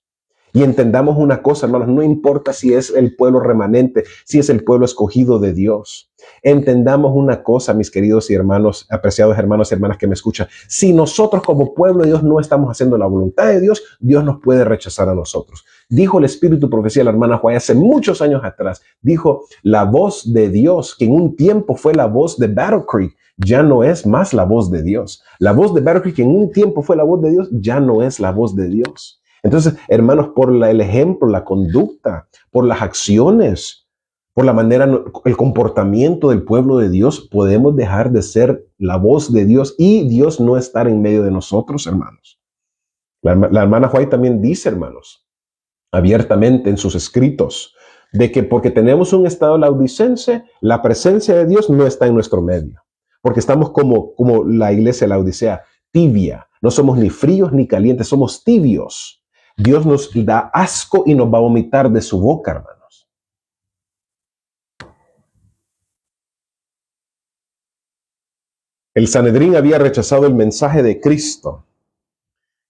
Y entendamos una cosa, hermanos, no importa si es el pueblo remanente, si es el pueblo escogido de Dios. Entendamos una cosa, mis queridos y hermanos, apreciados hermanos y hermanas que me escuchan. Si nosotros como pueblo de Dios no estamos haciendo la voluntad de Dios, Dios nos puede rechazar a nosotros. Dijo el Espíritu Profecía la hermana Juárez hace muchos años atrás. Dijo, la voz de Dios, que en un tiempo fue la voz de Battle Creek, ya no es más la voz de Dios. La voz de Battle Creek, que en un tiempo fue la voz de Dios, ya no es la voz de Dios. Entonces, hermanos, por el ejemplo, la conducta, por las acciones, por la manera, el comportamiento del pueblo de Dios, podemos dejar de ser la voz de Dios y Dios no estar en medio de nosotros, hermanos. La hermana White también dice, hermanos, abiertamente en sus escritos, de que porque tenemos un estado laodicense, la presencia de Dios no está en nuestro medio. Porque estamos como la iglesia de la Odisea, tibia. No somos ni fríos ni calientes, somos tibios. Dios nos da asco y nos va a vomitar de su boca, hermanos. El Sanedrín había rechazado el mensaje de Cristo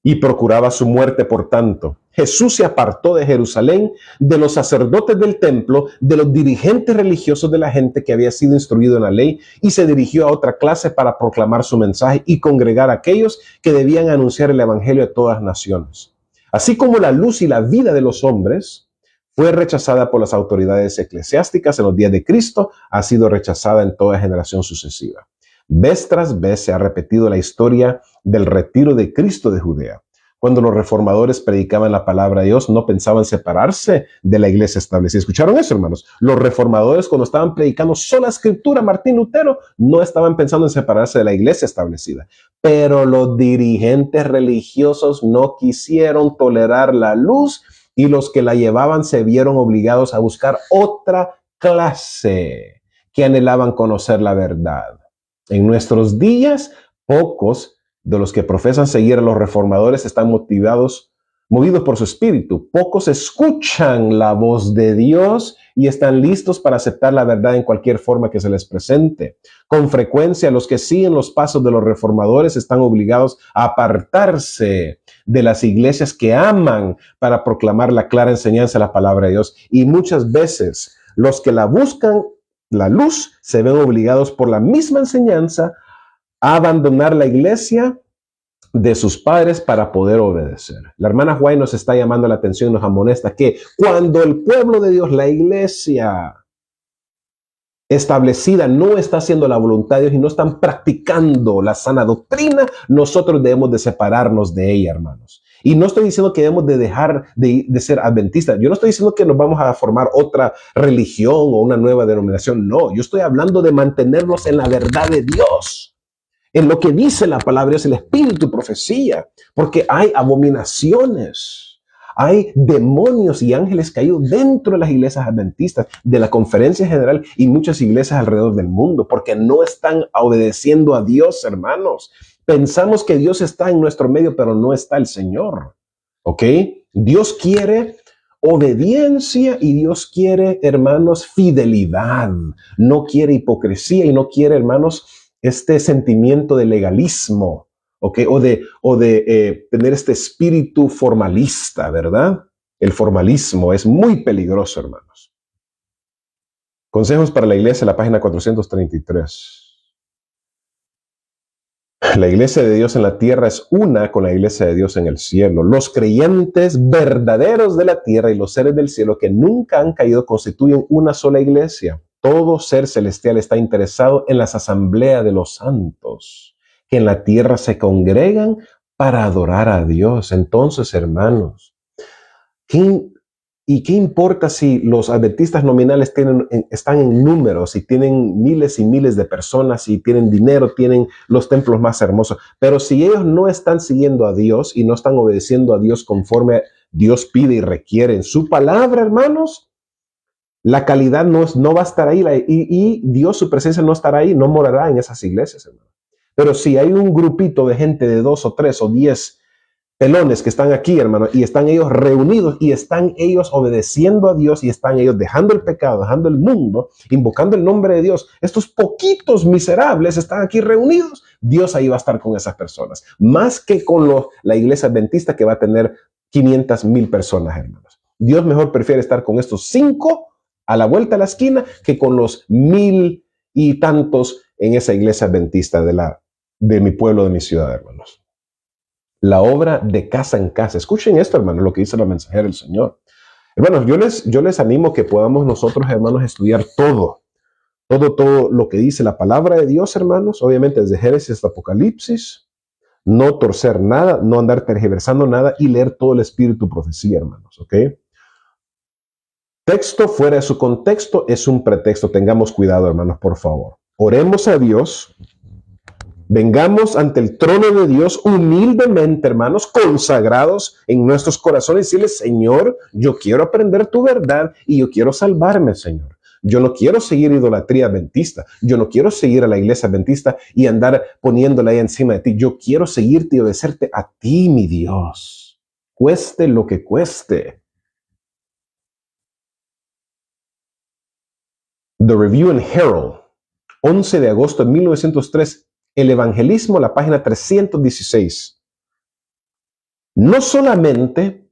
y procuraba su muerte. Por tanto, Jesús se apartó de Jerusalén, de los sacerdotes del templo, de los dirigentes religiosos de la gente que había sido instruido en la ley, y se dirigió a otra clase para proclamar su mensaje y congregar a aquellos que debían anunciar el evangelio a todas naciones. Así como la luz y la vida de los hombres fue rechazada por las autoridades eclesiásticas en los días de Cristo, ha sido rechazada en toda generación sucesiva. Vez tras vez se ha repetido la historia del retiro de Cristo de Judea. Cuando los reformadores predicaban la palabra de Dios, no pensaban separarse de la iglesia establecida. ¿Escucharon eso, hermanos? Los reformadores, cuando estaban predicando sola escritura, Martín Lutero, no estaban pensando en separarse de la iglesia establecida. Pero los dirigentes religiosos no quisieron tolerar la luz y los que la llevaban se vieron obligados a buscar otra clase que anhelaban conocer la verdad. En nuestros días, pocos de los que profesan seguir a los reformadores están movidos por su espíritu. Pocos escuchan la voz de Dios y están listos para aceptar la verdad en cualquier forma que se les presente. Con frecuencia, los que siguen los pasos de los reformadores están obligados a apartarse de las iglesias que aman para proclamar la clara enseñanza de la palabra de Dios. Y muchas veces, los que la buscan, la luz, se ven obligados por la misma enseñanza a abandonar la iglesia de sus padres para poder obedecer. La hermana White nos está llamando la atención, nos amonesta que cuando el pueblo de Dios, la iglesia establecida, no está haciendo la voluntad de Dios y no están practicando la sana doctrina, nosotros debemos de separarnos de ella, hermanos. Y no estoy diciendo que debemos de dejar de ser adventistas. Yo no estoy diciendo que nos vamos a formar otra religión o una nueva denominación. No, yo estoy hablando de mantenernos en la verdad de Dios, en lo que dice la palabra de Dios, el espíritu, profecía, porque hay abominaciones, hay demonios y ángeles caídos dentro de las iglesias adventistas, de la Conferencia General y muchas iglesias alrededor del mundo, porque no están obedeciendo a Dios, hermanos. Pensamos que Dios está en nuestro medio, pero no está el Señor, ¿ok? Dios quiere obediencia y Dios quiere, hermanos, fidelidad. No quiere hipocresía y no quiere, hermanos, este sentimiento de legalismo, ¿ok? O de tener este espíritu formalista, ¿verdad? El formalismo es muy peligroso, hermanos. Consejos para la iglesia, la página 433. La iglesia de Dios en la tierra es una con la iglesia de Dios en el cielo. Los creyentes verdaderos de la tierra y los seres del cielo que nunca han caído constituyen una sola iglesia. todo ser celestial está interesado en las asambleas de los santos, que en la tierra se congregan para adorar a Dios. Entonces, hermanos, ¿qué importa si los adventistas nominales están en números y tienen miles y miles de personas y tienen dinero, tienen los templos más hermosos? Pero si ellos no están siguiendo a Dios y no están obedeciendo a Dios conforme Dios pide y requiere en su palabra, hermanos, la calidad no va a estar ahí y Dios, su presencia no estará ahí, no morará en esas iglesias, hermanos. Pero si hay un grupito de gente de 2 o 3 o 10 pelones que están aquí, hermano, y están ellos reunidos y están ellos obedeciendo a Dios y están ellos dejando el pecado, dejando el mundo, invocando el nombre de Dios, estos poquitos miserables están aquí reunidos, Dios ahí va a estar con esas personas, más que con la iglesia adventista que va a tener 500,000 personas, hermanos. Dios mejor prefiere estar con estos 5 a la vuelta de la esquina que con los 1,000 y tantos en esa iglesia adventista de mi pueblo, de mi ciudad, hermanos. La obra de casa en casa. Escuchen esto, hermanos, lo que dice la mensajera del Señor. Hermanos, yo les animo que podamos nosotros, hermanos, estudiar todo lo que dice la palabra de Dios, hermanos, obviamente desde Génesis hasta Apocalipsis, no torcer nada, no andar tergiversando nada y leer todo el espíritu profecía, hermanos, ¿ok? Texto fuera de su contexto es un pretexto. Tengamos cuidado, hermanos, por favor. Oremos a Dios. Vengamos ante el trono de Dios humildemente, hermanos, consagrados en nuestros corazones y decirle, Señor, yo quiero aprender tu verdad y yo quiero salvarme, Señor. Yo no quiero seguir idolatría adventista. Yo no quiero seguir a la iglesia adventista y andar poniéndola ahí encima de ti. Yo quiero seguirte y obedecerte a ti, mi Dios. Cueste lo que cueste. The Review and Herald, 11 de agosto de 1903. El evangelismo, la página 316. No solamente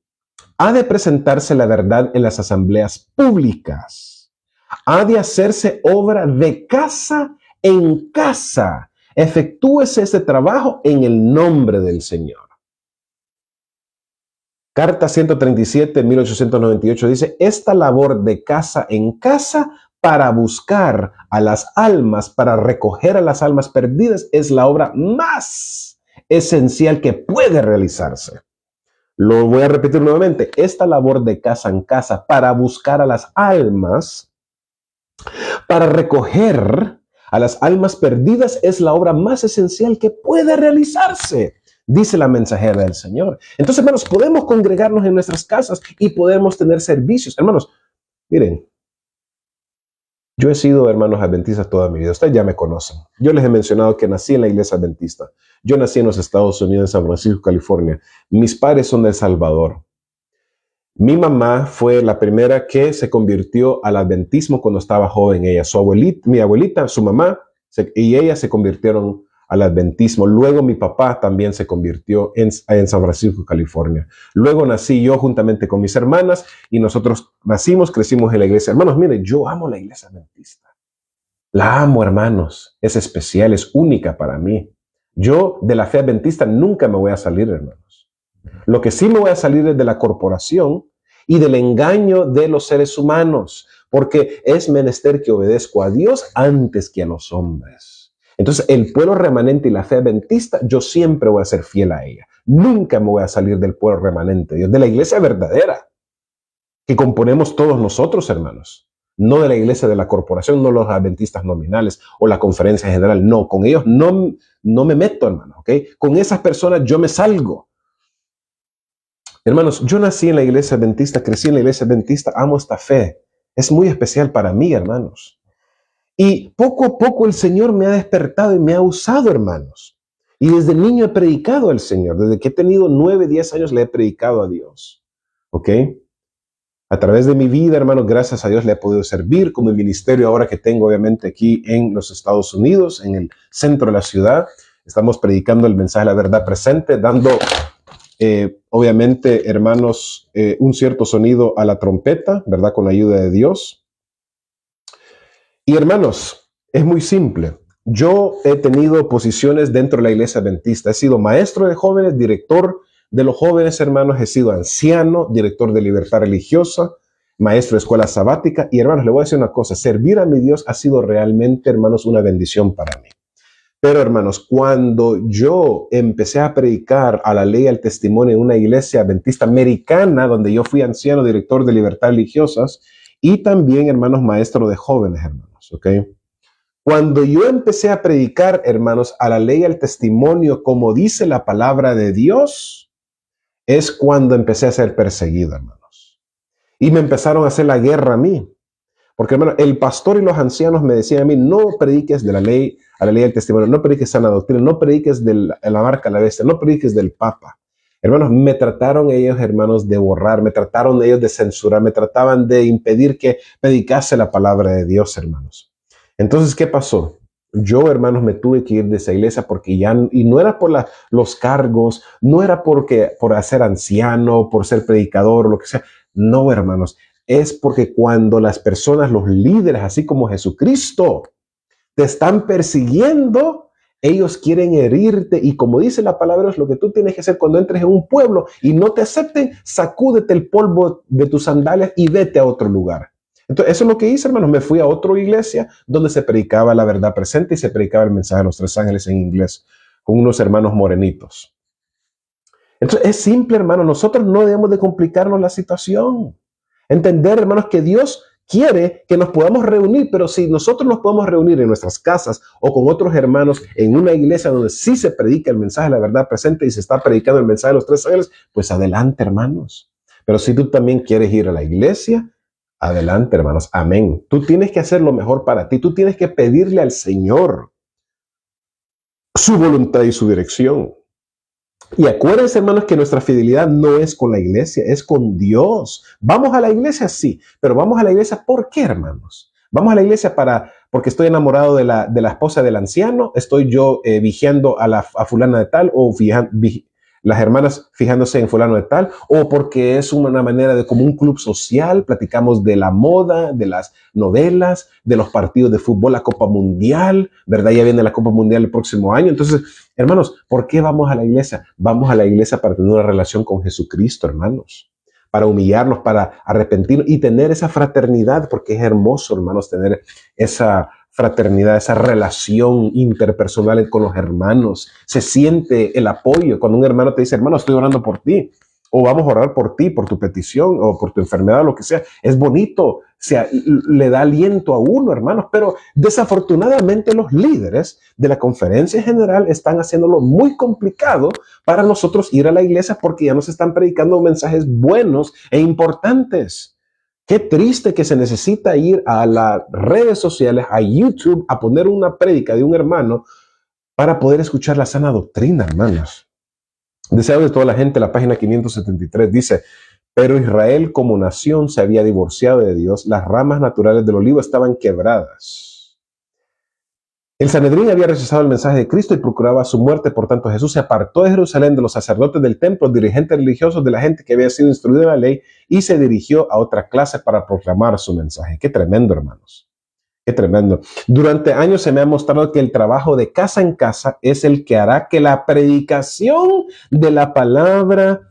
ha de presentarse la verdad en las asambleas públicas, ha de hacerse obra de casa en casa. Efectúese este trabajo en el nombre del Señor. Carta 137, 1898 dice, esta labor de casa en casa para buscar a las almas, para recoger a las almas perdidas, es la obra más esencial que puede realizarse. Lo voy a repetir nuevamente. Esta labor de casa en casa para buscar a las almas, para recoger a las almas perdidas, es la obra más esencial que puede realizarse, dice la mensajera del Señor. Entonces, hermanos, podemos congregarnos en nuestras casas y podemos tener servicios. Hermanos, miren, yo he sido, hermanos, adventistas toda mi vida. Ustedes ya me conocen. Yo les he mencionado que nací en la iglesia adventista. Yo nací en los Estados Unidos, en San Francisco, California. Mis padres son de El Salvador. Mi mamá fue la primera que se convirtió al adventismo cuando estaba joven. Ella, mi abuelita, su mamá y ella se convirtieron al adventismo. Luego mi papá también se convirtió en San Francisco, California. Luego nací yo juntamente con mis hermanas y nosotros crecimos en la iglesia. Hermanos, miren, yo amo la iglesia adventista. La amo, hermanos. Es especial, es única para mí. Yo de la fe adventista nunca me voy a salir, hermanos. Lo que sí me voy a salir es de la corporación y del engaño de los seres humanos, porque es menester que obedezco a Dios antes que a los hombres. Entonces, el pueblo remanente y la fe adventista, yo siempre voy a ser fiel a ella. Nunca me voy a salir del pueblo remanente, Dios, de la iglesia verdadera, que componemos todos nosotros, hermanos. No de la iglesia de la corporación, no los adventistas nominales o la conferencia general. No, con ellos no me meto, hermanos, ¿ok? Con esas personas yo me salgo. Hermanos, yo nací en la iglesia adventista, crecí en la iglesia adventista, amo esta fe. Es muy especial para mí, hermanos. Y poco a poco el Señor me ha despertado y me ha usado, hermanos. Y desde niño he predicado al Señor. Desde que he tenido 9, 10 años le he predicado a Dios. ¿Ok? A través de mi vida, hermanos, gracias a Dios le he podido servir como el ministerio ahora que tengo, obviamente, aquí en los Estados Unidos, en el centro de la ciudad. Estamos predicando el mensaje de la verdad presente, dando, obviamente, hermanos, un cierto sonido a la trompeta, ¿verdad? Con la ayuda de Dios. Y hermanos, es muy simple. Yo he tenido posiciones dentro de la iglesia adventista. He sido maestro de jóvenes, director de los jóvenes, hermanos. He sido anciano, director de libertad religiosa. maestro de escuela sabática. Y hermanos, le voy a decir una cosa, servir a mi Dios ha sido realmente, hermanos, una bendición para mí. Pero hermanos, cuando yo empecé a predicar a la ley y al testimonio en una iglesia adventista americana, donde yo fui anciano, director de libertad religiosas, y también, hermanos, maestro de jóvenes, hermanos, ¿ok? Cuando yo empecé a predicar, hermanos, a la ley y al testimonio, como dice la palabra de Dios, es cuando empecé a ser perseguido, hermanos. Y me empezaron a hacer la guerra a mí. Porque, hermano, el pastor y los ancianos me decían a mí, no prediques de la ley, a la ley del testimonio, no prediques sana doctrina, no prediques de la marca a la bestia, no prediques del papa. Hermanos, me trataron ellos, hermanos, de borrar, me trataron ellos de censurar, me trataban de impedir que predicase la palabra de Dios, hermanos. Entonces, ¿qué pasó? Yo, hermanos, me tuve que ir de esa iglesia porque ya, y no era por los cargos, no era por ser anciano, por ser predicador o lo que sea. No, hermanos, es porque cuando las personas, los líderes, así como Jesucristo, te están persiguiendo, ellos quieren herirte. Y como dice la palabra, es lo que tú tienes que hacer cuando entres en un pueblo y no te acepten, sacúdete el polvo de tus sandalias y vete a otro lugar. Entonces, eso es lo que hice, hermanos. Me fui a otra iglesia donde se predicaba la verdad presente y se predicaba el mensaje de los tres ángeles en inglés con unos hermanos morenitos. Entonces, es simple, hermano. Nosotros no debemos de complicarnos la situación. Entender, hermanos, que Dios quiere que nos podamos reunir, pero si nosotros nos podemos reunir en nuestras casas o con otros hermanos en una iglesia donde sí se predica el mensaje de la verdad presente y se está predicando el mensaje de los tres ángeles, pues adelante, hermanos. Pero si tú también quieres ir a la iglesia, adelante, hermanos. Amén. Tú tienes que hacer lo mejor para ti. Tú tienes que pedirle al Señor su voluntad y su dirección. Y acuérdense, hermanos, que nuestra fidelidad no es con la iglesia, es con Dios. Vamos a la iglesia, sí, pero vamos a la iglesia, ¿por qué, hermanos? Vamos a la iglesia porque estoy enamorado de la esposa del anciano, estoy yo vigiando a fulana de tal, o las hermanas fijándose en fulano de tal, o porque es una manera de como un club social, platicamos de la moda, de las novelas, de los partidos de fútbol, la Copa Mundial, ¿verdad? Ya viene la Copa Mundial el próximo año. Entonces, hermanos, ¿por qué vamos a la iglesia? Vamos a la iglesia para tener una relación con Jesucristo, hermanos, para humillarnos, para arrepentirnos y tener esa fraternidad, porque es hermoso, hermanos, tener esa fraternidad, esa relación interpersonal con los hermanos. Se siente el apoyo cuando un hermano te dice, hermano, estoy orando por ti, o vamos a orar por ti, por tu petición, o por tu enfermedad, lo que sea. Es bonito, le da aliento a uno, hermanos, pero desafortunadamente los líderes de la conferencia general están haciéndolo muy complicado para nosotros ir a la iglesia porque ya nos están predicando mensajes buenos e importantes. Qué triste que se necesita ir a las redes sociales, a YouTube, a poner una prédica de un hermano para poder escuchar la sana doctrina, hermanos. Deseo de toda la gente, la página 573 dice, pero Israel como nación se había divorciado de Dios, las ramas naturales del olivo estaban quebradas. El Sanedrín había rechazado el mensaje de Cristo y procuraba su muerte, por tanto Jesús se apartó de Jerusalén, de los sacerdotes del templo, dirigentes religiosos, de la gente que había sido instruida en la ley, y se dirigió a otra clase para proclamar su mensaje. Qué tremendo, hermanos. Qué tremendo. Durante años se me ha mostrado que el trabajo de casa en casa es el que hará que la predicación de la palabra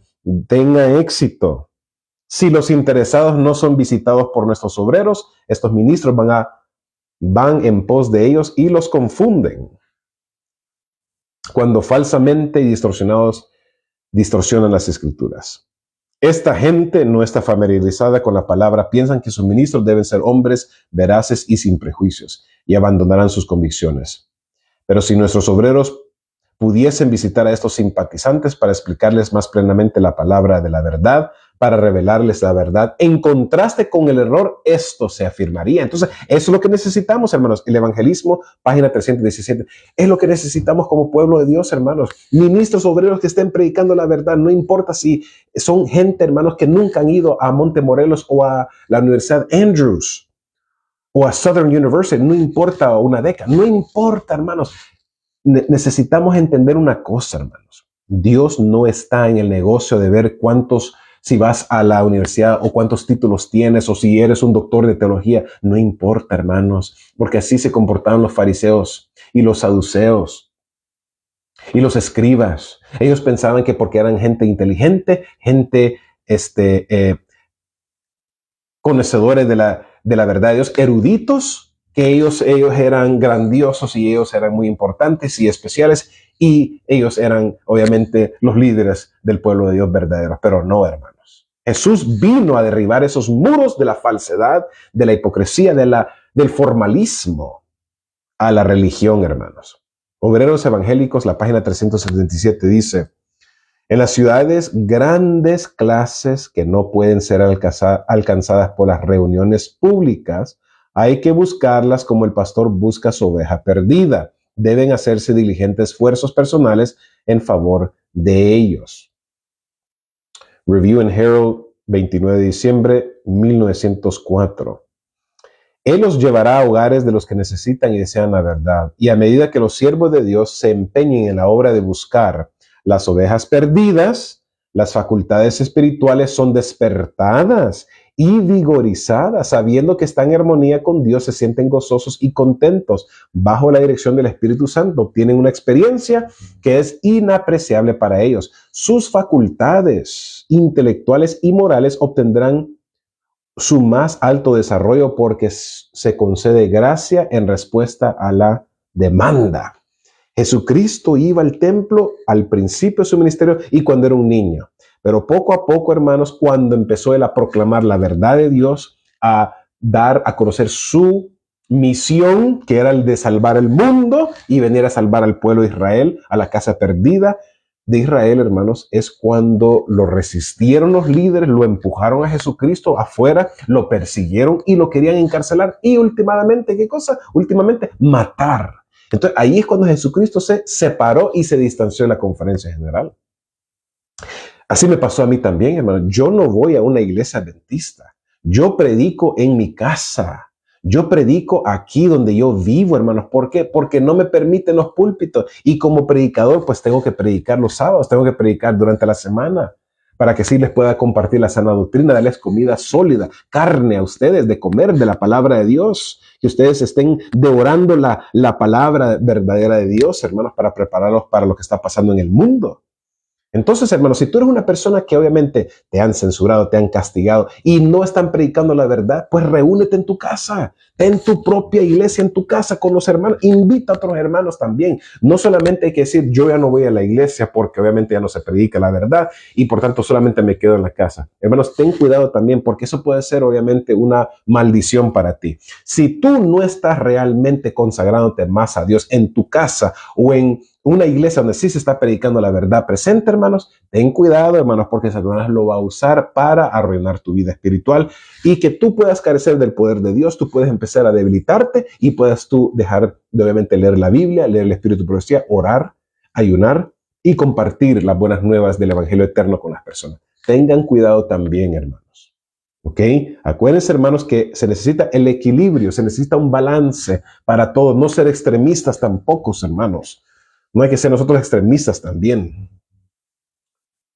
tenga éxito. Si los interesados no son visitados por nuestros obreros, estos ministros van en pos de ellos y los confunden cuando falsamente y distorsionan las escrituras. Esta gente no está familiarizada con la palabra, piensan que sus ministros deben ser hombres veraces y sin prejuicios y abandonarán sus convicciones. Pero si nuestros obreros pudiesen visitar a estos simpatizantes para explicarles más plenamente la palabra de la verdad, para revelarles la verdad, en contraste con el error, esto se afirmaría. Entonces, eso es lo que necesitamos, hermanos. El evangelismo, página 317, es lo que necesitamos como pueblo de Dios, hermanos. Ministros obreros que estén predicando la verdad, no importa si son gente, hermanos, que nunca han ido a Montemorelos o a la Universidad Andrews o a Southern University, no importa una década, no importa, hermanos. Necesitamos entender una cosa, hermanos. Dios no está en el negocio de ver si vas a la universidad o cuántos títulos tienes o si eres un doctor de teología. No importa, hermanos, porque así se comportaban los fariseos y los saduceos y los escribas. Ellos pensaban que porque eran gente inteligente, gente conocedores de la verdad de Dios, eruditos, que ellos eran grandiosos y ellos eran muy importantes y especiales, y ellos eran obviamente los líderes del pueblo de Dios verdadero, pero no, hermanos. Jesús vino a derribar esos muros de la falsedad, de la hipocresía, del formalismo a la religión, hermanos. Obreros Evangélicos, la página 377 dice: en las ciudades, grandes clases que no pueden ser alcanzadas por las reuniones públicas, hay que buscarlas como el pastor busca su oveja perdida. Deben hacerse diligentes esfuerzos personales en favor de ellos. Review and Herald, 29 de diciembre 1904. Él los llevará a hogares de los que necesitan y desean la verdad. Y a medida que los siervos de Dios se empeñen en la obra de buscar las ovejas perdidas, las facultades espirituales son despertadas y vigorizadas, sabiendo que están en armonía con Dios, se sienten gozosos y contentos. Bajo la dirección del Espíritu Santo obtienen una experiencia que es inapreciable para ellos. Sus facultades intelectuales y morales obtendrán su más alto desarrollo porque se concede gracia en respuesta a la demanda. Jesucristo iba al templo al principio de su ministerio y cuando era un niño. Pero poco a poco, hermanos, cuando empezó él a proclamar la verdad de Dios, a dar a conocer su misión, que era el de salvar el mundo y venir a salvar al pueblo de Israel, a la casa perdida de Israel, hermanos, es cuando lo resistieron los líderes, lo empujaron a Jesucristo afuera, lo persiguieron y lo querían encarcelar y últimamente, ¿qué cosa? Últimamente, matar. Entonces, ahí es cuando Jesucristo se separó y se distanció de la conferencia general. Así me pasó a mí también, hermano. Yo no voy a una iglesia adventista. Yo predico en mi casa. Yo predico aquí donde yo vivo, hermanos. ¿Por qué? Porque no me permiten los púlpitos. Y como predicador, pues tengo que predicar los sábados, tengo que predicar durante la semana para que sí les pueda compartir la sana doctrina, darles comida sólida, carne a ustedes de comer de la palabra de Dios, que ustedes estén devorando la palabra verdadera de Dios, hermanos, para prepararlos para lo que está pasando en el mundo. Entonces, hermanos, si tú eres una persona que obviamente te han censurado, te han castigado y no están predicando la verdad, pues reúnete en tu casa, en tu propia iglesia, en tu casa con los hermanos. Invita a otros hermanos también. No solamente hay que decir, yo ya no voy a la iglesia porque obviamente ya no se predica la verdad y por tanto solamente me quedo en la casa. Hermanos, ten cuidado también porque eso puede ser obviamente una maldición para ti. Si tú no estás realmente consagrándote más a Dios en tu casa o en una iglesia donde sí se está predicando la verdad presente, hermanos, ten cuidado, hermanos, porque Satanás lo va a usar para arruinar tu vida espiritual y que tú puedas carecer del poder de Dios, tú puedes empezar a debilitarte y puedas tú dejar de obviamente leer la Biblia, leer el Espíritu de Profecía, orar, ayunar y compartir las buenas nuevas del Evangelio eterno con las personas. Tengan cuidado también, hermanos. ¿Ok? Acuérdense, hermanos, que se necesita el equilibrio, se necesita un balance para todos, no ser extremistas tampoco, hermanos. No hay que ser nosotros extremistas también.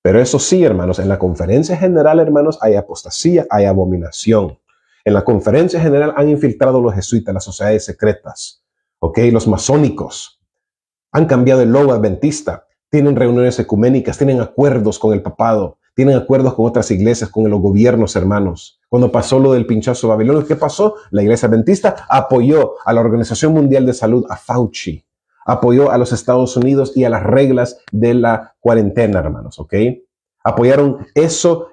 Pero eso sí, hermanos, en la conferencia general, hermanos, hay apostasía, hay abominación. En la conferencia general han infiltrado los jesuitas, las sociedades secretas, ¿ok? Los masónicos. Han cambiado el logo adventista. Tienen reuniones ecuménicas, tienen acuerdos con el papado, tienen acuerdos con otras iglesias, con los gobiernos, hermanos. Cuando pasó lo del pinchazo babilonio, ¿qué pasó? La iglesia adventista apoyó a la Organización Mundial de Salud, a Fauci. Apoyó a los Estados Unidos y a las reglas de la cuarentena, hermanos, ¿ok? Apoyaron esa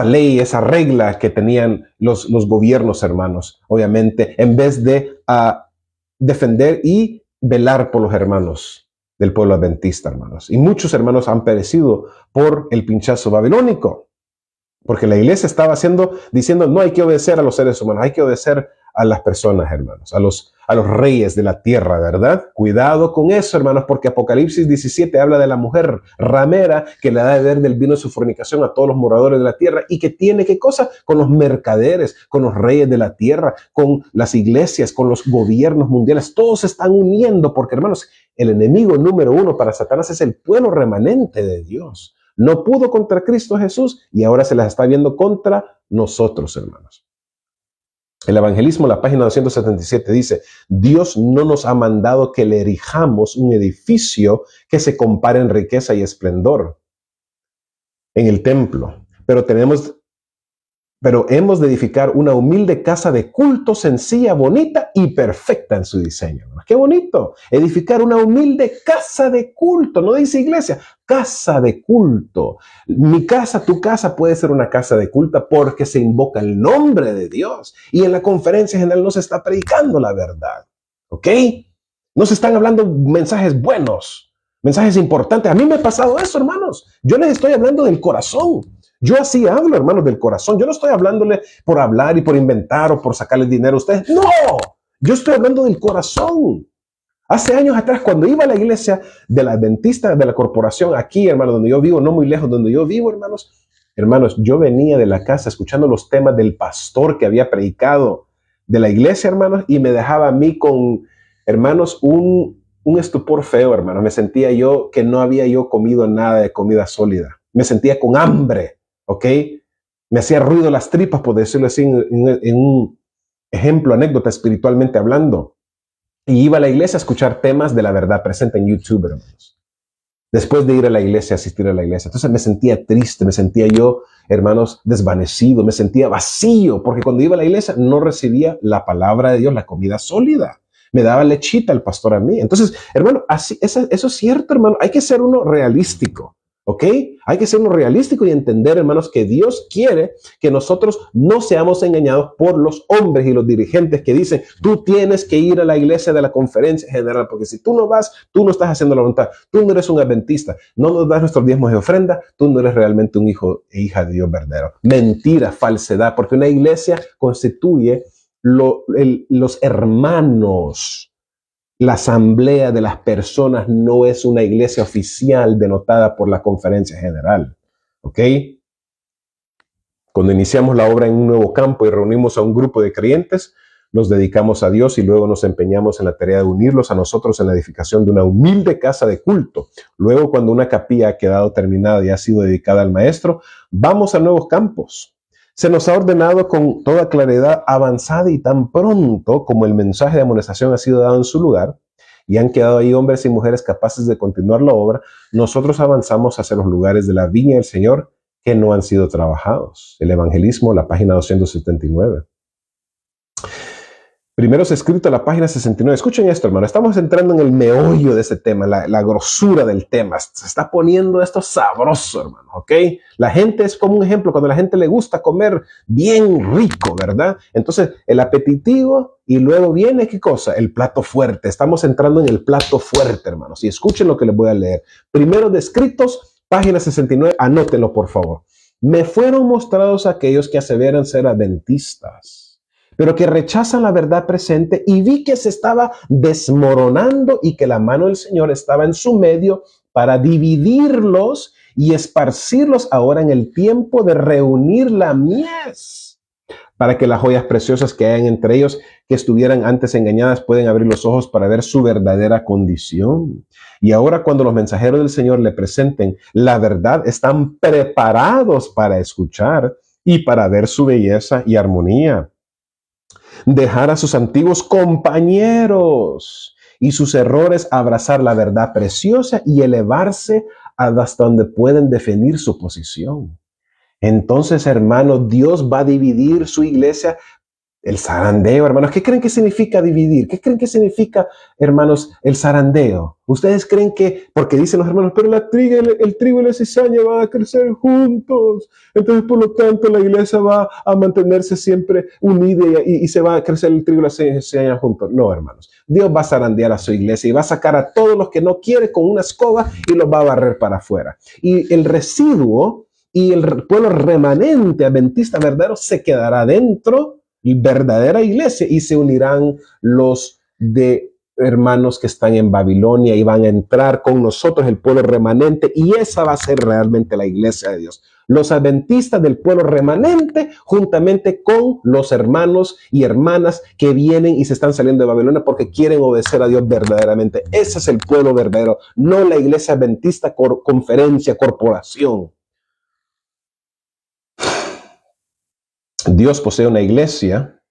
ley, esa regla que tenían los gobiernos, hermanos, obviamente, en vez de defender y velar por los hermanos del pueblo adventista, hermanos. Y muchos hermanos han perecido por el pinchazo babilónico, porque la iglesia estaba diciendo, no hay que obedecer a los seres humanos, hay que obedecer a las personas, hermanos, a los reyes de la tierra, ¿verdad? Cuidado con eso, hermanos, porque Apocalipsis 17 habla de la mujer ramera que le da de beber del vino de su fornicación a todos los moradores de la tierra y que tiene, ¿qué cosa? Con los mercaderes, con los reyes de la tierra, con las iglesias, con los gobiernos mundiales. Todos se están uniendo porque, hermanos, el enemigo número uno para Satanás es el pueblo remanente de Dios. No pudo contra Cristo Jesús y ahora se las está viendo contra nosotros, hermanos. El evangelismo, la página 277 dice, Dios no nos ha mandado que le erijamos un edificio que se compare en riqueza y esplendor en el templo, pero hemos de edificar una humilde casa de culto, sencilla, bonita y perfecta en su diseño. ¡Qué bonito! Edificar una humilde casa de culto. No dice iglesia, casa de culto. Mi casa, tu casa puede ser una casa de culto porque se invoca el nombre de Dios. Y en la conferencia general no se está predicando la verdad. ¿Ok? No se están hablando mensajes buenos, mensajes importantes. A mí me ha pasado eso, hermanos. Yo les estoy hablando del corazón. Yo así hablo, hermanos, del corazón. Yo no estoy hablándole por hablar y por inventar o por sacarle dinero a ustedes. No, yo estoy hablando del corazón. Hace años atrás, cuando iba a la iglesia de la Adventista de la corporación, aquí, hermanos, donde yo vivo, no muy lejos donde yo vivo, hermanos, yo venía de la casa escuchando los temas del pastor que había predicado de la iglesia, hermanos, y me dejaba a mí con, hermanos, un estupor feo, hermanos. Me sentía yo que no había yo comido nada de comida sólida. Me sentía con hambre. ¿Ok? Me hacía ruido las tripas, por decirlo así, en un ejemplo, anécdota espiritualmente hablando. Y iba a la iglesia a escuchar temas de la verdad presente en YouTube, hermanos. Después de ir a la iglesia, asistir a la iglesia. Entonces me sentía triste, me sentía yo, hermanos, desvanecido, me sentía vacío, porque cuando iba a la iglesia no recibía la palabra de Dios, la comida sólida. Me daba lechita el pastor a mí. Entonces, hermano, así, eso es cierto, hermano. Hay que ser uno realístico. ¿Ok? Hay que ser uno realístico y entender, hermanos, que Dios quiere que nosotros no seamos engañados por los hombres y los dirigentes que dicen, tú tienes que ir a la iglesia de la conferencia general, porque si tú no vas, tú no estás haciendo la voluntad, tú no eres un adventista, no nos das nuestros diezmos de ofrenda, tú no eres realmente un hijo e hija de Dios verdadero. Mentira, falsedad, porque una iglesia constituye los hermanos. La asamblea de las personas no es una iglesia oficial denotada por la conferencia general. ¿Ok? Cuando iniciamos la obra en un nuevo campo y reunimos a un grupo de creyentes, nos dedicamos a Dios y luego nos empeñamos en la tarea de unirlos a nosotros en la edificación de una humilde casa de culto. Luego, cuando una capilla ha quedado terminada y ha sido dedicada al maestro, vamos a nuevos campos. Se nos ha ordenado con toda claridad avanzada y tan pronto como el mensaje de amonestación ha sido dado en su lugar y han quedado ahí hombres y mujeres capaces de continuar la obra, nosotros avanzamos hacia los lugares de la viña del Señor que no han sido trabajados. El Evangelismo, la página 279. Primero se escrito la página 69. Escuchen esto, hermano. Estamos entrando en el meollo de ese tema, la grosura del tema. Se está poniendo esto sabroso, hermano, ¿ok? La gente es como un ejemplo. Cuando a la gente le gusta comer bien rico, ¿verdad? Entonces, el apetitivo y luego viene, ¿qué cosa? El plato fuerte. Estamos entrando en el plato fuerte, hermanos. Y escuchen lo que les voy a leer. Primero de escritos, página 69. Anótenlo, por favor. Me fueron mostrados aquellos que aseveran ser adventistas, pero que rechazan la verdad presente, y vi que se estaba desmoronando y que la mano del Señor estaba en su medio para dividirlos y esparcirlos ahora en el tiempo de reunir la mies, para que las joyas preciosas que hayan entre ellos, que estuvieran antes engañadas, pueden abrir los ojos para ver su verdadera condición. Y ahora, cuando los mensajeros del Señor le presenten la verdad, están preparados para escuchar y para ver su belleza y armonía. Dejar a sus antiguos compañeros y sus errores, abrazar la verdad preciosa y elevarse hasta donde pueden defender su posición. Entonces, hermanos, Dios va a dividir su iglesia. El zarandeo, hermanos. ¿Qué creen que significa dividir? ¿Qué creen que significa, hermanos, el zarandeo? ¿Ustedes creen que, porque dicen los hermanos, pero el trigo y la cizaña van a crecer juntos? Entonces, por lo tanto, la iglesia va a mantenerse siempre unida y se va a crecer el trigo y la cizaña juntos. No, hermanos. Dios va a zarandear a su iglesia y va a sacar a todos los que no quiere con una escoba y los va a barrer para afuera. Y el residuo y el pueblo remanente adventista verdadero se quedará dentro verdadera iglesia y se unirán los de hermanos que están en Babilonia y van a entrar con nosotros el pueblo remanente, y esa va a ser realmente la iglesia de Dios. Los adventistas del pueblo remanente juntamente con los hermanos y hermanas que vienen y se están saliendo de Babilonia porque quieren obedecer a Dios verdaderamente. Ese es el pueblo verdadero, no la iglesia adventista conferencia, corporación. Dios posee una iglesia,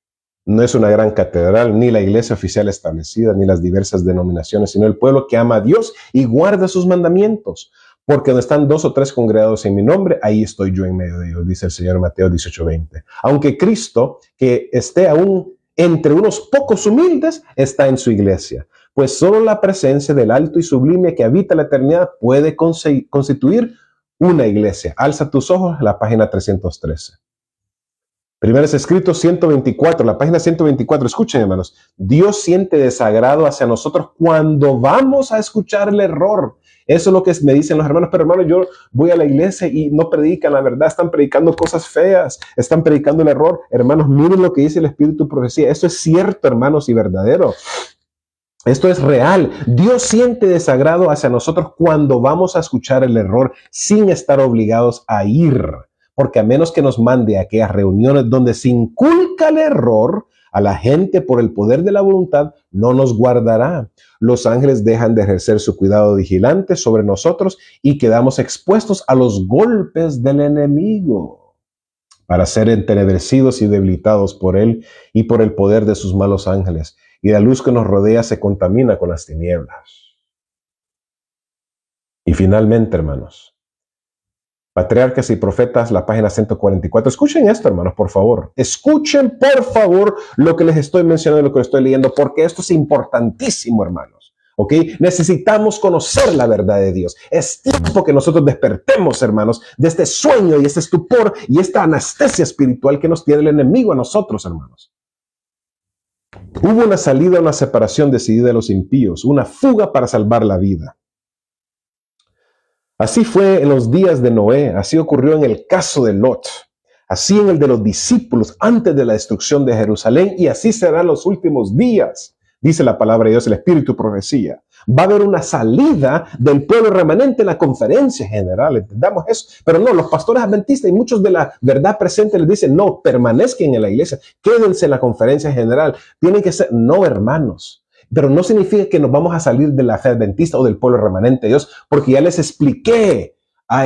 no es una gran catedral, ni la iglesia oficial establecida, ni las diversas denominaciones, sino el pueblo que ama a Dios y guarda sus mandamientos. Porque donde están 2 o 3 congregados en mi nombre, ahí estoy yo en medio de ellos, dice el Señor en Mateo 18:20. Aunque Cristo, que esté aún entre unos pocos humildes, está en su iglesia. Pues solo la presencia del alto y sublime que habita la eternidad puede constituir una iglesia. Alza tus ojos a la página 313. Primeros Escritos 124, la página 124. Escuchen, hermanos. Dios siente desagrado hacia nosotros cuando vamos a escuchar el error. Eso es lo que me dicen los hermanos. Pero hermanos, yo voy a la iglesia y no predican la verdad. Están predicando cosas feas. Están predicando el error. Hermanos, miren lo que dice el Espíritu Profecía. Eso es cierto, hermanos, y verdadero. Esto es real. Dios siente desagrado hacia nosotros cuando vamos a escuchar el error sin estar obligados a ir. Porque a menos que nos mande a aquellas reuniones donde se inculca el error a la gente por el poder de la voluntad, no nos guardará. Los ángeles dejan de ejercer su cuidado vigilante sobre nosotros y quedamos expuestos a los golpes del enemigo para ser entenebrecidos y debilitados por él y por el poder de sus malos ángeles. Y la luz que nos rodea se contamina con las tinieblas. Y finalmente, hermanos, Patriarcas y Profetas, la página 144. Escuchen esto, hermanos, por favor. Escuchen, por favor, lo que les estoy mencionando, lo que les estoy leyendo, porque esto es importantísimo, hermanos. ¿Ok? Necesitamos conocer la verdad de Dios. Es tiempo que nosotros despertemos, hermanos, de este sueño y este estupor y esta anestesia espiritual que nos tiene el enemigo a nosotros, hermanos. Hubo una salida, una separación decidida de los impíos, una fuga para salvar la vida. Así fue en los días de Noé, así ocurrió en el caso de Lot, así en el de los discípulos antes de la destrucción de Jerusalén, y así serán los últimos días, dice la palabra de Dios, el Espíritu Profecía. Va a haber una salida del pueblo remanente en la conferencia general, entendamos eso. Pero no, los pastores adventistas y muchos de la verdad presente les dicen, no, permanezcan en la iglesia, quédense en la conferencia general. Tienen que ser, no, hermanos. Pero no significa que nos vamos a salir de la fe adventista o del pueblo remanente de Dios, porque ya les expliqué.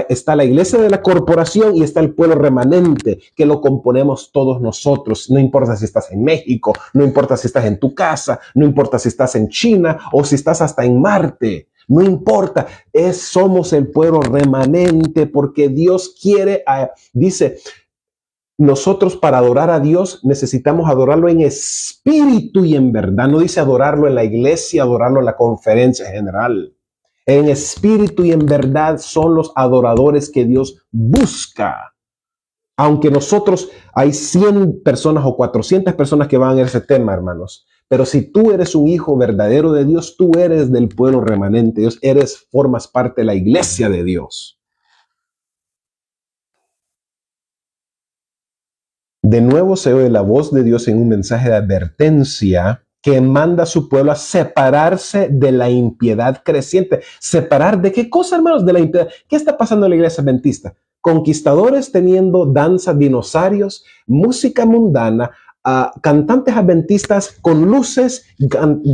Está la iglesia de la corporación y está el pueblo remanente, que lo componemos todos nosotros. No importa si estás en México, no importa si estás en tu casa, no importa si estás en China o si estás hasta en Marte. No importa, somos el pueblo remanente porque Dios quiere, dice, nosotros para adorar a Dios necesitamos adorarlo en espíritu y en verdad. No dice adorarlo en la iglesia, adorarlo en la conferencia general. En espíritu y en verdad son los adoradores que Dios busca. Aunque nosotros hay 100 personas o 400 personas que van a ese tema, hermanos. Pero si tú eres un hijo verdadero de Dios, tú eres del pueblo remanente. Dios, formas parte de la iglesia de Dios. De nuevo se oye la voz de Dios en un mensaje de advertencia que manda a su pueblo a separarse de la impiedad creciente. ¿Separar de qué cosa, hermanos? De la impiedad. ¿Qué está pasando en la iglesia adventista? Conquistadores teniendo danza, dinosaurios, música mundana, cantantes adventistas con luces,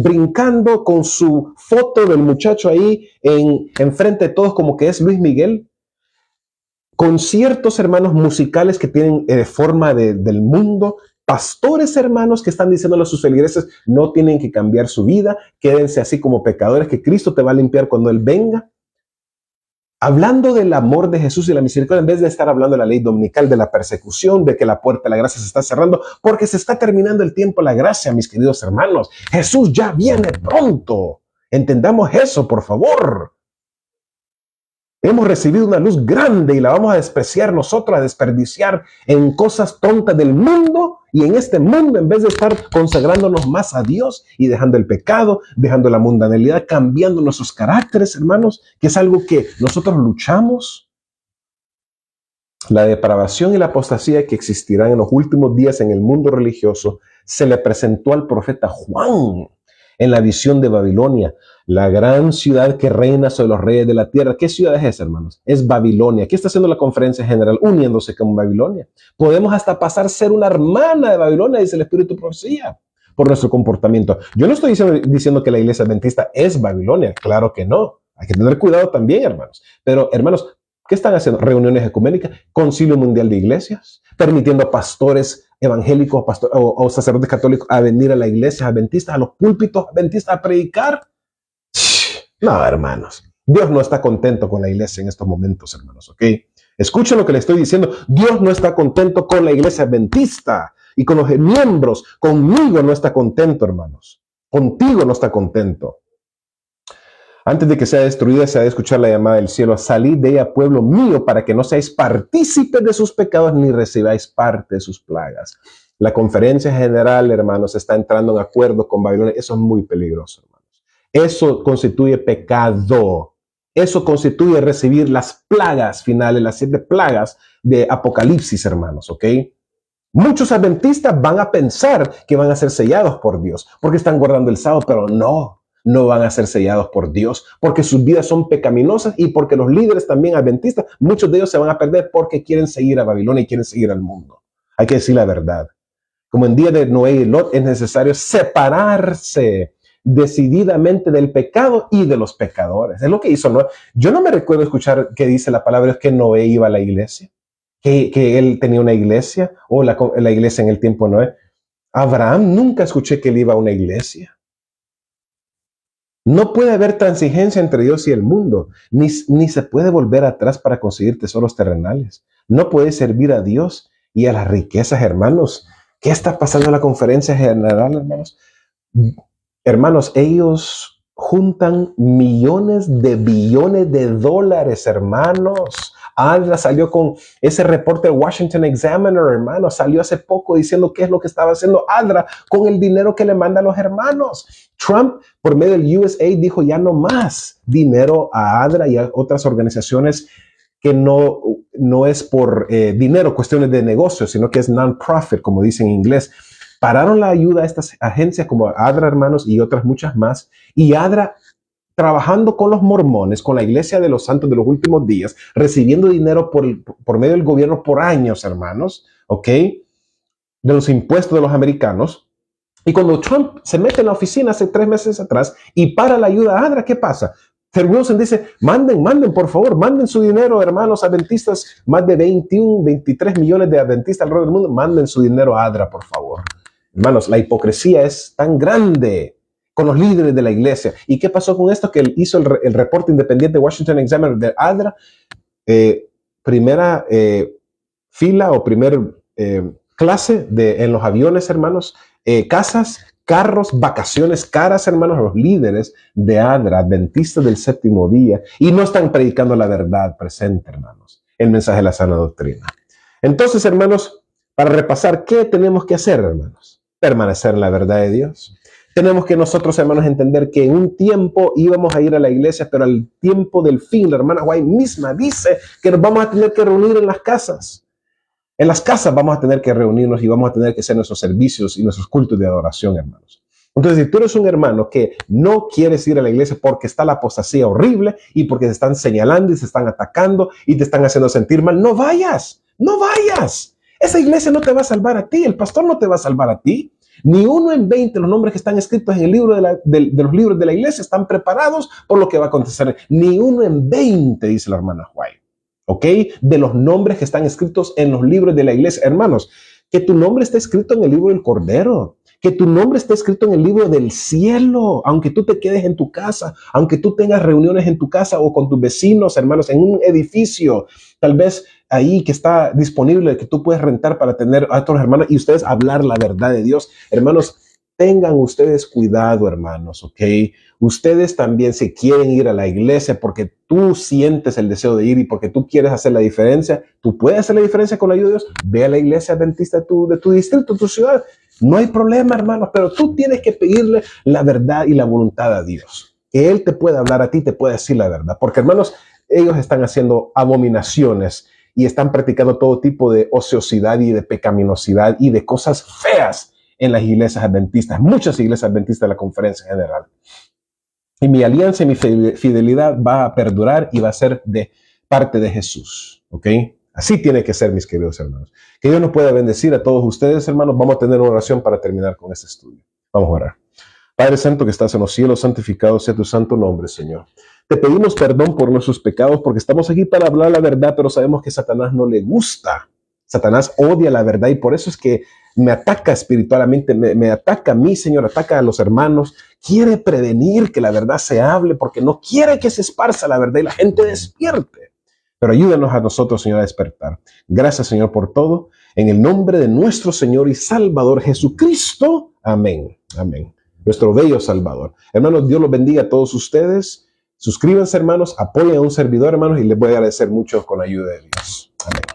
brincando con su foto del muchacho ahí enfrente de todos como que es Luis Miguel. Conciertos, hermanos, musicales que tienen forma del mundo. Pastores, hermanos, que están diciéndole a sus feligreses, no tienen que cambiar su vida, quédense así como pecadores, que Cristo te va a limpiar cuando Él venga. Hablando del amor de Jesús y la misericordia, en vez de estar hablando de la ley dominical, de la persecución, de que la puerta de la gracia se está cerrando, porque se está terminando el tiempo de la gracia, mis queridos hermanos. Jesús ya viene pronto. Entendamos eso, por favor. Hemos recibido una luz grande y la vamos a despreciar nosotros, a desperdiciar en cosas tontas del mundo y en este mundo, en vez de estar consagrándonos más a Dios y dejando el pecado, dejando la mundanalidad, cambiando nuestros caracteres, hermanos, que es algo que nosotros luchamos. La depravación y la apostasía que existirán en los últimos días en el mundo religioso se le presentó al profeta Juan en la visión de Babilonia, la gran ciudad que reina sobre los reyes de la tierra. ¿Qué ciudad es esa, hermanos? Es Babilonia. ¿Qué está haciendo la conferencia general? Uniéndose con Babilonia. Podemos hasta pasar a ser una hermana de Babilonia, dice el Espíritu Profecía, por nuestro comportamiento. Yo no estoy diciendo que la iglesia adventista es Babilonia. Claro que no. Hay que tener cuidado también, hermanos. Pero, hermanos, ¿qué están haciendo? Reuniones ecuménicas, Concilio Mundial de Iglesias, permitiendo a pastores evangélicos o sacerdotes católicos a venir a la iglesia adventista, a los púlpitos adventistas a predicar. No, hermanos. Dios no está contento con la iglesia en estos momentos, hermanos, ¿ok? Escuchen lo que le estoy diciendo. Dios no está contento con la iglesia adventista y con los miembros. Conmigo no está contento, hermanos. Contigo no está contento. Antes de que sea destruida, se ha de escuchar la llamada del cielo. Salid de ella, pueblo mío, para que no seáis partícipes de sus pecados ni recibáis parte de sus plagas. La conferencia general, hermanos, está entrando en acuerdo con Babilonia. Eso es muy peligroso, hermanos. Eso constituye pecado. Eso constituye recibir las plagas finales, las 7 plagas de Apocalipsis, hermanos, ¿ok? Muchos adventistas van a pensar que van a ser sellados por Dios porque están guardando el sábado, pero no van a ser sellados por Dios porque sus vidas son pecaminosas y porque los líderes también adventistas, muchos de ellos se van a perder porque quieren seguir a Babilonia y quieren seguir al mundo. Hay que decir la verdad. Como en día de Noé y Lot, es necesario separarse decididamente del pecado y de los pecadores. Es lo que hizo Noé. Yo no me recuerdo escuchar que dice la palabra es que Noé iba a la iglesia, que él tenía una iglesia o la iglesia en el tiempo de Noé. Abraham, nunca escuché que él iba a una iglesia. No puede haber transigencia entre Dios y el mundo, ni se puede volver atrás para conseguir tesoros terrenales. No puede servir a Dios y a las riquezas, hermanos. ¿Qué está pasando en la conferencia general, hermanos? Hermanos, ellos juntan millones de billones de dólares, hermanos. Adra salió con ese reporte del Washington Examiner, hermanos. Salió hace poco diciendo qué es lo que estaba haciendo Adra con el dinero que le manda a los hermanos. Trump, por medio del USAID, dijo ya no más dinero a Adra y a otras organizaciones que no es por dinero, cuestiones de negocio, sino que es non-profit, como dicen en inglés. Pararon la ayuda a estas agencias como ADRA, hermanos, y otras muchas más. Y ADRA, trabajando con los mormones, con la Iglesia de los Santos de los Últimos Días, recibiendo dinero por medio del gobierno por años, hermanos, ¿ok? De los impuestos de los americanos. Y cuando Trump se mete en la oficina hace 3 meses atrás y para la ayuda a ADRA, ¿qué pasa? Ted Wilson dice, manden, por favor, manden su dinero, hermanos adventistas, más de 21, 23 millones de adventistas alrededor del mundo, manden su dinero a ADRA, por favor. Hermanos, la hipocresía es tan grande con los líderes de la iglesia. ¿Y qué pasó con esto? Que él hizo el reporte independiente de Washington Examiner de ADRA, primera fila o primer clase en los aviones, hermanos, casas, carros, vacaciones caras, hermanos, a los líderes de ADRA, adventistas del séptimo día, y no están predicando la verdad presente, hermanos, el mensaje de la sana doctrina. Entonces, hermanos, para repasar, ¿qué tenemos que hacer, hermanos? Permanecer en la verdad de Dios. Tenemos que nosotros, hermanos, entender que en un tiempo íbamos a ir a la iglesia, pero al tiempo del fin, la hermana White misma dice que nos vamos a tener que reunir en las casas. En las casas vamos a tener que reunirnos y vamos a tener que hacer nuestros servicios y nuestros cultos de adoración, hermanos. Entonces, si tú eres un hermano que no quieres ir a la iglesia porque está la apostasía horrible y porque te están señalando y se están atacando y te están haciendo sentir mal, no vayas, no vayas. Esa iglesia no te va a salvar a ti, el pastor no te va a salvar a ti. Ni 1 en 20 los nombres que están escritos en el libro de los libros de la iglesia están preparados por lo que va a acontecer. Ni 1 en 20, dice la hermana White. ¿Ok? De los nombres que están escritos en los libros de la iglesia. Hermanos, que tu nombre esté escrito en el libro del Cordero, que tu nombre esté escrito en el libro del cielo, aunque tú te quedes en tu casa, aunque tú tengas reuniones en tu casa o con tus vecinos, hermanos, en un edificio, tal vez ahí que está disponible, que tú puedes rentar para tener a otros hermanos y ustedes hablar la verdad de Dios. Hermanos, tengan ustedes cuidado, hermanos, ¿ok? Ustedes también si quieren ir a la iglesia porque tú sientes el deseo de ir y porque tú quieres hacer la diferencia, tú puedes hacer la diferencia con la ayuda de Dios. Ve a la iglesia adventista de tu distrito, de tu ciudad. No hay problema, hermanos, pero tú tienes que pedirle la verdad y la voluntad a Dios. Que Él te pueda hablar a ti, te pueda decir la verdad. Porque, hermanos, ellos están haciendo abominaciones y están practicando todo tipo de ociosidad y de pecaminosidad y de cosas feas en las iglesias adventistas, muchas iglesias adventistas de la conferencia general. Y mi alianza y mi fidelidad va a perdurar y va a ser de parte de Jesús, ¿ok? Así tiene que ser, mis queridos hermanos. Que Dios nos pueda bendecir a todos ustedes, hermanos. Vamos a tener una oración para terminar con este estudio. Vamos a orar. Padre Santo que estás en los cielos, santificado sea tu santo nombre, Señor. Te pedimos perdón por nuestros pecados porque estamos aquí para hablar la verdad, pero sabemos que a Satanás no le gusta Satanás odia la verdad y por eso es que me ataca espiritualmente, me ataca a mí, Señor, ataca a los hermanos. Quiere prevenir que la verdad se hable porque no quiere que se esparza la verdad y la gente despierte. Pero ayúdanos a nosotros, Señor, a despertar. Gracias, Señor, por todo. En el nombre de nuestro Señor y Salvador Jesucristo. Amén. Amén. Nuestro bello Salvador. Hermanos, Dios los bendiga a todos ustedes. Suscríbanse, hermanos. Apoyen a un servidor, hermanos, y les voy a agradecer mucho con la ayuda de Dios. Amén.